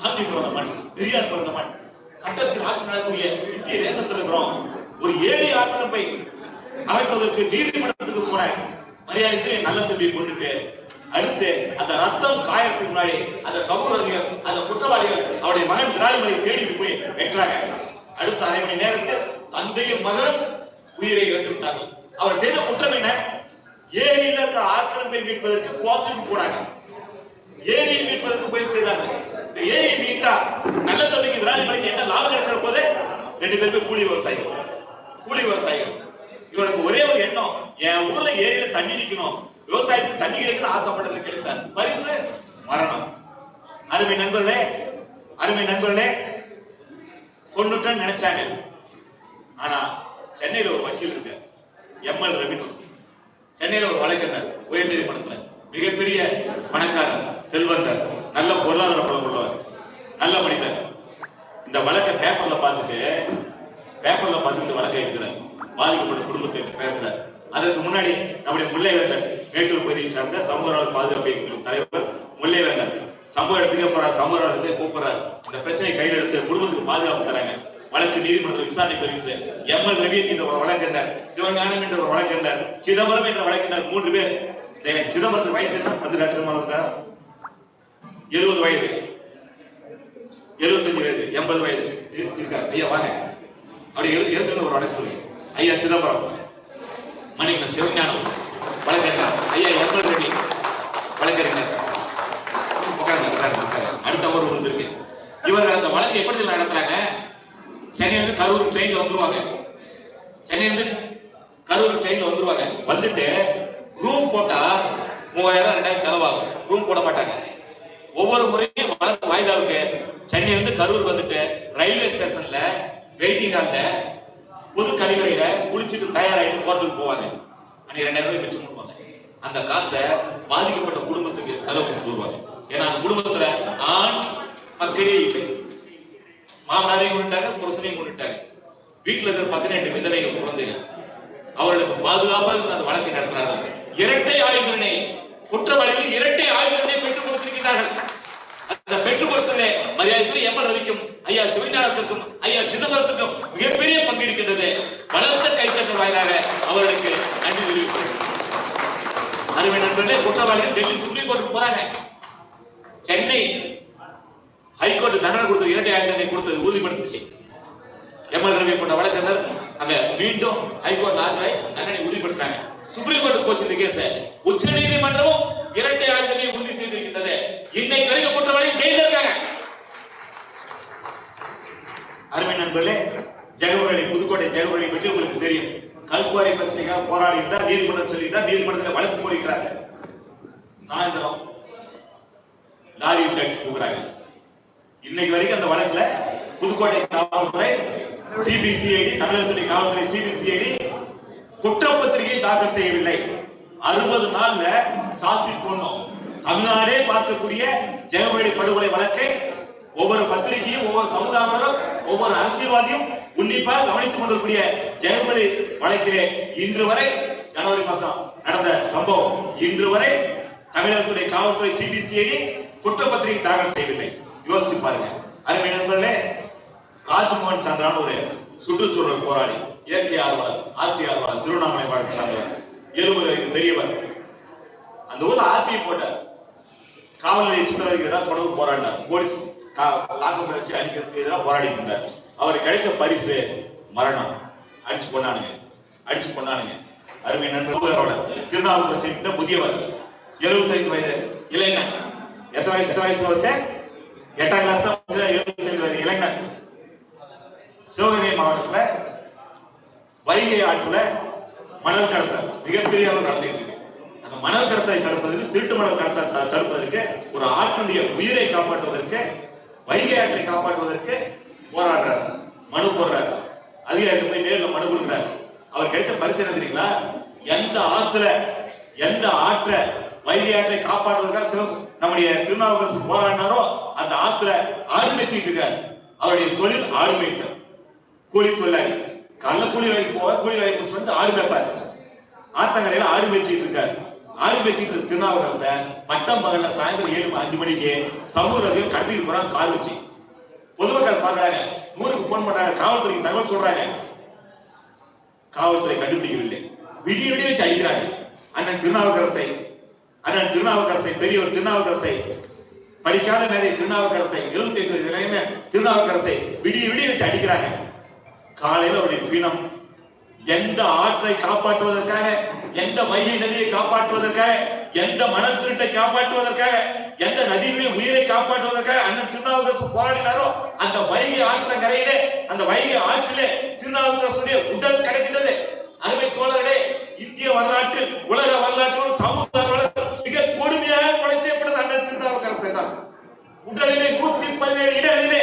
காந்தி பிறந்த மண், பெரியார் பிறந்த மண், சட்டத்தில் ஆட்சி நடக்கக்கூடிய இந்திய தேசத்தில் இருக்கிறோம். ஒரு ஏழை ஆக்கிரமிப்பை அகற்றுவதற்கு நீதிமன்றத்துக்கு போன மரியாதைக்கு நல்ல தம்பியை கொண்டுட்டு அடுத்து அந்த ரத்தம் காயறதுக்கு முன்னாடி அந்த சமூகங்கள், அந்த குற்றவாளிகள் அவருடைய மகன் விராலிமலை தேடி போய் வெட்டுறாங்க. அடுத்த அரை மணி நேரத்தில் தந்தையும் மகனும் உயிரை இழந்து விட்டார்கள். அவர் செய்த குற்றம் என்ன? ஏரியில் இருக்கிற ஆக்கிரமிப்பை மீட்பதற்கு கோர்ட்டுக்கு போனாங்க. ஏரியை மீட்பதற்கு போய் செய்தார்கள். இந்த ஏரியை மீட்டா நல்ல தம்பிக்கு விராலிமலைக்கு என்ன லாபம் கிடைச்ச போது 2 பேருமே கூலி விவசாயிகள். இவனுக்கு ஒரே ஒரு எண்ணம், என் ஊர்ல ஏரியில தண்ணி நிக்கணும், விவசாயத்துக்கு தண்ணி கிடைக்கணும் ஆசைப்பட்டது கிடைத்தார். பரிசு மரணம். அருமை நண்பர்களே, கொன்னுட்டேன்னு நினைச்சாங்க. ஆனா சென்னையில ஒரு வக்கீல் இருக்கு, எம்எல் ரவினு. சென்னையில ஒரு வழக்கறிஞர், உயர் நீதிமன்றத்துல மிகப்பெரிய பணக்காரர், செல்வந்தர், நல்ல பொருளாதார பலம் உள்ளவர், நல்ல மனிதர். இந்த வழக்கை பேப்பர்ல பார்த்துட்டு வழக்கை எழுதுறார். பாதிக்கப்பட்ட குடும்பத்தை பேசுறார். அதற்கு முன்னாடி நம்முடைய முல்லைவேந்தன், மேட்டூர் பகுதியை சார்ந்த சமூக பாதுகாப்பு இயக்கத்தின் தலைவர் முல்லைவேந்தன் சம்பவ இடத்துக்கே போறார். சமூக இடத்துக்கே கூப்பிடுறார். இந்த பிரச்சனை கையில் எடுத்து குடும்பத்துக்கு பாதுகாப்பு தராங்க. வழக்கு நீதிமன்றத்தில் விசாரணை பெறுகிறது. எம்எல் ரவி என்ற ஒரு வழக்கறிஞர், சிவஞானம் என்ற ஒரு வழக்கறிஞர், சிதம்பரம் என்ற வழக்கறிஞர், 3 பேர். சிதம்பரத்துக்கு வயசு என்ன? 10 லட்சம் 70 வயது, 75 வயது, 80 வயது இருக்கார். ஐயா வாங்க, அப்படி எழுதுன்னு ஒரு வழக்கு சொல்லி. ஐயா சிதம்பரம், மணிக்கண சிவஞானம் வழக்கறிஞர், ஐயா எம்எல் ரவி வழக்கறிஞர். அடுத்த அமர்வு வந்திருக்கு. இவர்கள் அந்த வழக்கை எப்படி நடத்துறாங்க? சென்னையிலிருந்து கரூர் ட்ரெயின்ல வந்துருவாங்க. வந்துட்டு ரூம் போட்டா 3000 2000 செலவாகும். ரூம் போட மாட்டாங்க. ஒவ்வொரு முறையும் வழக்கு வாய்தாவுக்கு சென்னையிலிருந்து கரூர் வந்துட்டு ரயில்வே ஸ்டேஷன்ல வெயிட்டிங் ஹால்ல புது கழிவறையில குளிச்சுட்டு தயாராகிட்டு கோர்ட்டுக்கு போவாங்க. அன்னைக்கு 2000 ரூபாய் மிச்சம் கொடுப்பாங்க. அந்த காசை பாதிக்கப்பட்ட குடும்பத்துக்கு செலவு கொடுத்துருவாங்க. ஏன்னா அந்த குடும்பத்துல ஆண் மக்களே இல்லை. மாமனாரையும் கொண்டுட்டாங்க, புருஷனையும் கொண்டுட்டாங்க. வீட்டுல இருக்கிற 18 விதவைகள் குழந்தைகள். அவர்களுக்கு பாதுகாப்பாக அந்த வழக்கை நடத்துறார்கள். இரட்டை ஆயுள் தண்டனை, குற்றவாளிகள் இரட்டை ஆயுள் தண்டனை பெற்றுக் கொடுத்திருக்கிறார்கள். அந்த பெற்றுக் கொடுத்ததிலே மரியாதைக்குரிய எம்எல் ரவிக்கும், ஐயா சிவஞானத்திற்கும், ஐயா சிதம்பரத்திற்கும் மிகப்பெரிய பங்கு இருக்கின்றது. பலத்த கைத்தட்டல் வாயிலாக அவர்களுக்கு நன்றி தெரிவிக்கிறேன். அருமை நண்பர்களே, குற்றவாளிகள் டெல்லி சுப்ரீம் கோர்ட்டுக்கு போறாங்க. சென்னை ஹைகோர்ட் தண்டனை கொடுத்தது, இரட்டை ஆயுள் தண்டனை கொடுத்தது உறுதிப்படுத்துச்சு. எம்எல் ரவி போன்ற வழக்கறிஞர் அங்க மீண்டும் ஹைகோர்ட் ஆஜராய் தண்டனை உறுதிப்படுத்தினாங்க. சுப்ரீம் கோர்ட்டுக்கு போச்சு இந்த கேஸ். உச்ச நீதிமன்றமும் இரட்டை ஆயுள் தண்டனை உறுதி செய்திருக்கின்றது. இன்னைக்கு வரைக்கும் குற்றவாளி ஜெயில இருக்காங்க. அருமை நண்பர்களே, ஜெகவரளி, புதுக்கோட்டை ஜெகவரளி பற்றி உங்களுக்கு தெரியும். கல்குவாரி பிரச்சனைக்காக போராடி இருந்தார். நீதிமன்றம் சொல்லிட்டார். நீதிமன்றத்தில் வழக்கு போடுகிறார். சாயந்தரம் லாரி விட்டு அடிச்சு போகிறாங்க. இன்னைக்கு வரைக்கும் அந்த வழக்குல புதுக்கோட்டை காவல்துறை சிபிசிஐடி, தமிழகத்துடைய காவல்துறை சிபிசிஐடி குற்றப்பத்திரிகை தாக்கல் செய்யவில்லை. 60 நாள்ல சாத்தி போடணும். தமிழ்நாடே பார்க்கக்கூடிய ஜெயவழி படுகொலை வழக்கை ஒவ்வொரு பத்திரிகையும், ஒவ்வொரு சமுதாயமும், ஒவ்வொரு அரசியல்வாதியும் உன்னிப்பாக கவனித்துக் கொண்டிருக்கூடிய ஜெயவழி வழக்கிலே இன்று வரை ஜனவரி மாசம் நடந்த சம்பவம் இன்று வரை தமிழகத்துடைய காவல்துறை சிபிசிஐடி குற்றப்பத்திரிகை தாக்கல் செய்யவில்லை. யோசிச்சு பாருங்க. அருமை நண்பர்களே, ராஜ்மோகன் சந்திரான் ஒரு சுற்றுச்சூழல் போராளி, இயற்கை ஆர்வலர், ஆர்டி ஆர்வலர், திருவண்ணாமலை மாவட்டத்தை சார்ந்தவர், 70 வயது பெரியவர். அந்த ஊர்ல ஆர்டி போட்டார். காவல் நிலைய சித்திரவதைக்கு எதிராக தொடர்ந்து போராடினார். போலீஸ் லாக்கப்ல வச்சு அடிக்கிறதுக்கு எதிராக போராடிட்டு இருந்தார். அவருக்கு கிடைச்ச பரிசு மரணம். அடிச்சு கொண்டானுங்க. அருமை நண்பர்களோட திருநாவுக்கரசு முதியவர், 75 வயது இளைஞன். எத்தனை வயசு அவருக்கு? 8ஆம் கிளாஸ் தான். 75 வயது இளைஞன். சிவகங்கை மாவட்டத்துல வைகை ஆற்றுல மணல் கடத்தல் மிகப்பெரிய அளவு நடந்துட்டு இருக்கு. அந்த மணல் கடத்தலை தடுப்பதற்கு, திருட்டு மணல் கடத்தலை தடுப்பதற்கு, ஒரு ஆற்றுடைய உயிரை காப்பாற்றுவதற்கு, வைகை ஆற்றை காப்பாற்றுவதற்கு போராடுறார், மனு போடுறார். அதிகாரிகள் போய் நேரில் மனு கொடுக்கிறார். அவர் கிடைச்ச பரிசு என்ன தெரியுங்களா? எந்த ஆற்றை வைகை ஆற்றை காப்பாற்றுவதற்காக நம்முடைய திருநாவுக்கரசு போராடினாரோ அந்த ஆற்றுல ஆடு மேய்ச்சிட்டு இருக்கார். அவருடைய தொழில் ஆடு மேய்த்தல். கூலி தொழிலாளி. கள்ள கூலி வேலைக்கு போவார், கூலி வேலைக்கு சொல்லிட்டு ஆடு மேய்ப்பார். ஆத்தங்கரையில ஆடு மேய்ச்சிட்டு இருக்காரு. ஆடு மேய்ச்சிட்டு திருநாவுக்கரச பட்டம் பகல்ல சாயந்தரம் 7-5 மணிக்கு சமூக ரதிகள் கடத்திட்டு போறாங்க கால் வச்சு. பொதுமக்கள் பாக்குறாங்க, 100க்கு போன் பண்றாங்க, காவல்துறைக்கு தகவல் சொல்றாங்க. காவல்துறை கண்டுபிடிக்கவில்லை. விடிய வச்சு அடிக்கிறாங்க. அண்ணன் திருநாவுக்கரசை பெரியவர் திருநாவுக்கரசை, படிக்காத மேதை திருநாவுக்கரசை, 78 இளைஞர் திருநாவுக்கரசை விடிய வச்சு அடிக்கிறாங்க. காலையில் அவருடைய பிணம் எந்த ஆற்றை காப்பாற்றுவதற்காக, எந்த வைகை நதியை காப்பாற்றுவதற்காக, எந்த மணல் திருட்டை காப்பாற்றுவதற்காக, எந்த நதியிலே உயிரை காப்பாற்றுவதற்காக அண்ணன் திருநாவுக்கரசு போராடினாரோ அந்த வைகை ஆற்றங்கரையிலே, அந்த வைகை ஆற்றிலே திருநாவுக்கரசுடைய உடல் கிடைக்கின்றது. அருமை தோழர்களே, இந்திய வரலாற்றில், உலக வரலாற்றில், சமூக வரலாற்றில் மிக கொடுமையாக கொலை செய்யப்பட்டது அண்ணன் திருநாவுக்கரசு தான். உடலிலே 117 இடங்களிலே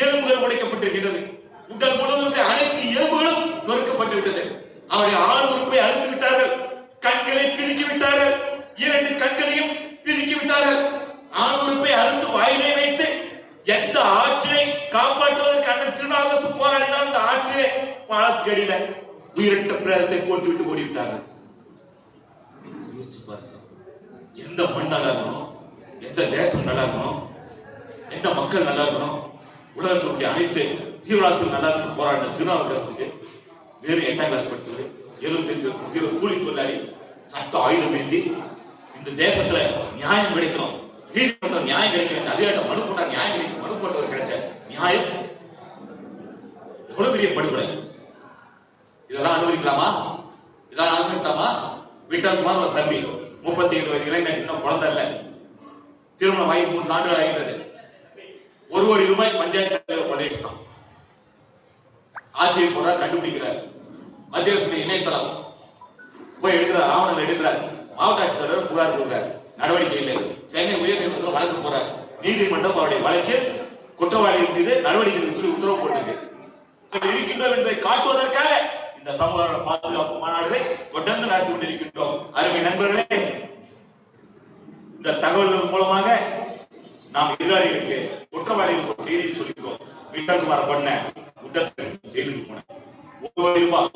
எலும்புகள் உடைக்கப்பட்டிருக்கிறது. உடல் முழுவதும் அனைத்து எலும்புகளும் நொறுக்கப்பட்டு விட்டது. அவருடைய ஆண் உறுப்பை அறுத்து விட்டார்கள், கண்களை பிரிக்கி விட்டார்கள், 2 கண்களையும் பிரிக்கி விட்டார்கள். ஆண் உறுப்பை அறுத்து வாயிலே வைத்து எந்த ஆற்றினை காப்பாற்றுவதற்கு அண்ணன் திருநாவுக்கரசு போராடினால் அந்த ஆற்றிலே பாலத்துக்கு அடியில உயிரற்ற பிரேதத்தை போட்டுவிட்டு ஓடிவிட்டார்கள். எந்த மண் நல்லா இருக்கணும், எந்த தேசம் நல்லா இருக்கணும், எந்த மக்கள் நல்லா இருக்கணும், உலகத்தினுடைய அனைத்து ஜீவராசிகள் நல்லா இருக்கணும் போராடின திருநாவுக்கரசுக்கு வெறும் 8ஆம் கிளாஸ் படிச்சவர், 75 வருஷம் கூலி தொழிலாளி, சட்ட ஆயுதம் ஏந்தி இந்த தேசத்துல நியாயம் கிடைக்கணும், நீதிமன்றம் நியாயம் கிடைக்கும், அதிகாரிகள் மனு போட்டா நியாயம் கிடைக்கும், மனு போட்டவர் கிடைச்ச நியாயம் எவ்வளவு பெரிய படுகொலை. இதெல்லாம் அனுமதிக்கலாமா? விட்டல்குமார் ஒரு தம்பி, 37 வயது இளைஞன், இன்னும் குழந்தை இல்லை, திருமணம் ஆகி 3 ஆண்டுகள் ஆகின்றது. 1 கோடி ரூபாய் பஞ்சாயத்து தலைவர் கொள்ளையடிச்சான். ஆர்டிஐ போறார், கண்டுபிடிக்கிறார். மத்திய அரசு இணையதளம் போய் எடுக்கிறார், ஆவணங்கள் எடுக்கிறார். மாவட்ட ஆட்சித்தலைவர் புகார் கொடுக்கிறார், நடவடிக்கை இல்லை. சென்னை உயர்நீதிமன்றத்தில் வழக்கு போறார். நீதிமன்றம் அவருடைய வழக்கில் குற்றவாளிகள் மீது நடவடிக்கை சொல்லி உத்தரவு போட்டிருக்கு. இருக்கின்றோம் என்பதை காட்டுவதற்காக இந்த சமூக பாதுகாப்பு மாநாடுகளை தொடர்ந்து நடத்தி கொண்டிருக்கின்றோம். அருமை நண்பர்களே, இந்த தகவல்கள் மூலமாக நாம் எதிராளிகளுக்கு, குற்றவாளிகளுக்கு ஒரு செய்தியை சொல்லிக்கிறோம். விட்டல்குமார் பண்ண ஜெயிலுக்கு போனேன், 1 கோடி ரூபாய்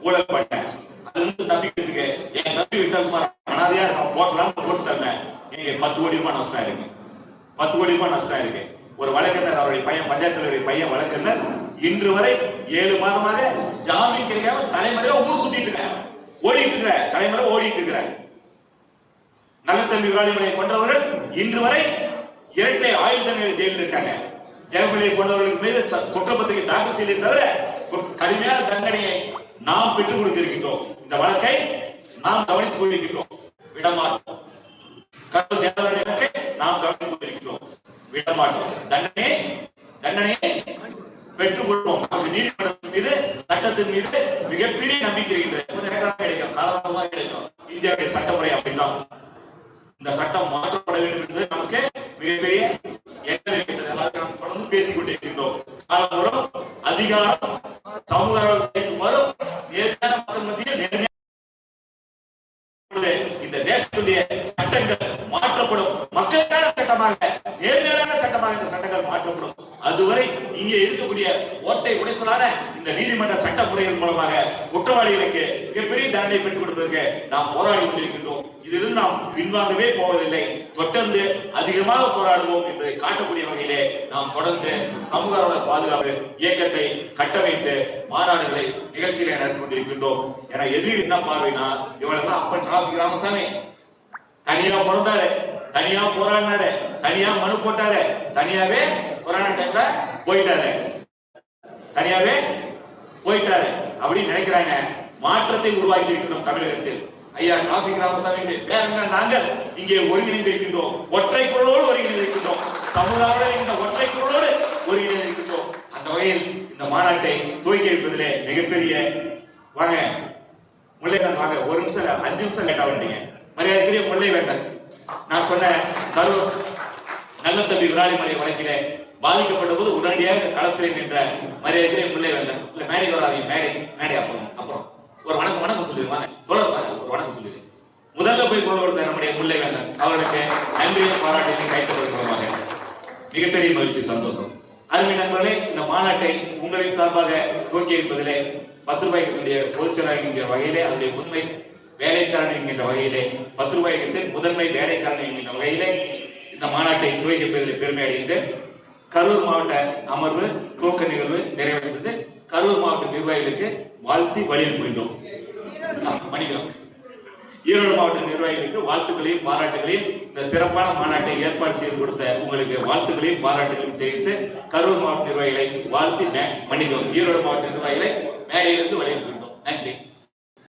ஊழல் பண்ணேன், அது வந்து தப்பிக்கிறதுக்கு என் தம்பி விட்டல்குமார் அனாதையா போட்டலாம்னு போட்டு தரேன். நீங்க 10 கோடி ரூபாய் நஷ்டம் இருக்கு, 10 கோடி ரூபாய் நஷ்டம் இருக்கு. ஒரு வழக்கறிஞர், அவருடைய பையன், பஞ்சாயத்து தலைவருடைய பையன் வழக்கறிஞர், இன்று வரை 7 மாதமாக ஜாமீன் கிடைக்காம தலைமுறையா ஊர் சுத்திட்டு இருக்க, ஓடிட்டு இருக்கிற தலைமுறை ஓடிட்டு இருக்கிற நல்ல தம்பி விராளிகளை கொன்றவர்கள் இன்று வரை 2 ஆயுள் தண்டனை ஜெயிலில் இருக்காங்க. ஜெயபிள்ளையை கொண்டவர்களுக்கு மீது குற்றப்பத்திரிகை தாக்கல் செய்ததை தவிர கடுமையான தண்டனையை நாம் பெற்றுக் கொடுத்திருக்கின்றோம். இந்த வழக்கை நாம் கவனித்துக் கொண்டிருக்கின்றோம், விடமாட்டோம். நாம் கவனித்துக் கொண்டிருக்கின்றோம், விடமாட்டோம். தண்டனையை பெற்றுக் கொள்வோம். நீதிமன்றத்தின் மீது, சட்டத்தின் மீது மிகப்பெரிய நம்பிக்கை இருக்கின்றது. கிடைக்கும், காலமாக கிடைக்கும். இந்தியாவுடைய சட்டமுறை அப்படித்தான். இந்த சட்டம் மாற்றப்பட வேண்டும் என்பது நமக்கு மிகப்பெரிய நாம் தொடர்ந்து பேசிக் கொண்டிருக்கின்றோம். காலம் வரும், அதிகாரம் சமூக வரும், நேர்மையான மக்கள் மத்தியில் நேர்மையான இந்த தேசத்துடைய சட்டங்கள் மாற்றப்படும். மக்களுக்கான சட்டமாக, நேர்மையான சட்டமாக இந்த சட்டங்கள் மாற்றப்படும். அதுவரை இங்கே இருக்கக்கூடிய ஓட்டை உடைசலான இந்த நீதிமன்ற சட்ட முறைகள் மூலமாக குற்றவாளிகளுக்கு மிகப்பெரிய தண்டனை பெற்றுக் கொடுப்பதற்கு நாம் போராடி கொண்டிருக்கின்றோம். இதிலிருந்து நாம் பின்வாங்கவே போவதில்லை. தொடர்ந்து அதிகமாக போராடுவோம் என்பதை காட்டக்கூடிய வகையிலே நாம் தொடர்ந்து சமூக பாதுகாப்பு இயக்கத்தை கட்டமைத்து மாநாடுகளை நிகழ்ச்சிகளை நடத்தி கொண்டிருக்கின்றோம். ஏன்னா எதிரி என்ன பார்வைனா, இவளெல்லாம் அப்பன் டிராபிக் ராமசாமி தனியா பிறந்தாரு, தனியா போராடினாரு, தனியா மனு போட்டாரு, தனியாவே கொரோனா டைம்ல போயிட்டாரு, தனியாவே போயிட்டாரு அப்படின்னு நினைக்கிறாங்க. மாற்றத்தை உருவாக்கி இருக்கின்றோம் தமிழகத்தில். ஐயா டிராபிக் ராமசாமி வேற நாங்கள் இங்கே ஒருங்கிணைந்திருக்கின்றோம். ஒற்றை குரலோடு ஒருங்கிணைந்திருக்கின்றோம். சமுதாயம் இந்த ஒற்றை குரலோடு ஒருங்கிணைந்திருக்கின்றோம். அந்த வகையில் இந்த மாநாட்டை துவக்கி வைப்பதிலே மிகப்பெரிய வாங்க முல்லைவேந்தன் வாங்க, ஒரு நிமிஷம் 5 நிமிஷம் லேட்டா வந்துட்டீங்க. மரியாதைக்குரிய முல்லைவேந்தன், நான் சொன்ன கரூர் நல்ல தம்பி விராலிமலை வழக்கில பாதிக்கப்பட்ட போது உடனடியாக களத்திலே நின்ற மரியாதைக்குரிய முல்லைவேந்தன், இல்ல மேடை வராதீங்க, மேடை அப்புறம் ஒரு வணக்கம் சொல்லிடுவாங்க, தொடர்பாங்க ஒரு வணக்கம் சொல்லிடுங்க. முதல்ல போய் கொண்டு வருத்த நம்முடைய முல்லைவேந்தன் அவர்களுக்கு நன்றியை பாராட்டி கைத்தொடர்பாக மிகப்பெரிய மகிழ்ச்சி, சந்தோஷம். அருமை நண்பர்களே, இந்த மாநாட்டை உங்களின் சார்பாக துவக்கி இருப்பதிலே 10 ரூபாய்க்கு பொதுச்செயலாளர் என்கிற வகையிலே, அதனுடைய முதன்மை வேலைக்காரன் என்கின்ற வகையிலே 10 ரூபாய்க்கு முதன்மை வேலைக்காரன் என்கின்ற வகையிலே இந்த மாநாட்டை துவக்கி வைப்பதில் பெருமை அடைந்து கரூர் மாவட்ட அமர்வு துவக்க நிகழ்வு நிறைவடைந்தது. கரூர் மாவட்ட நிர்வாகிகளுக்கு வாழ்த்தி வலியுறுத்துகின்றோம். மணிக்கிறோம். ஈரோடு மாவட்ட நிர்வாகிகளுக்கு வாழ்த்துக்களையும் பாராட்டுகளையும் இந்த சிறப்பான மாநாட்டை ஏற்பாடு செய்து கொடுத்த உங்களுக்கு வாழ்த்துக்களையும் பாராட்டுகளையும் தெரிவித்து கரூர் மாவட்ட நிர்வாகிகளை வாழ்த்தி மன்னிக்கிறோம். ஈரோடு மாவட்ட நிர்வாகிகளை மேடையிலிருந்து வலியுறுத்துகின்றோம். நன்றி.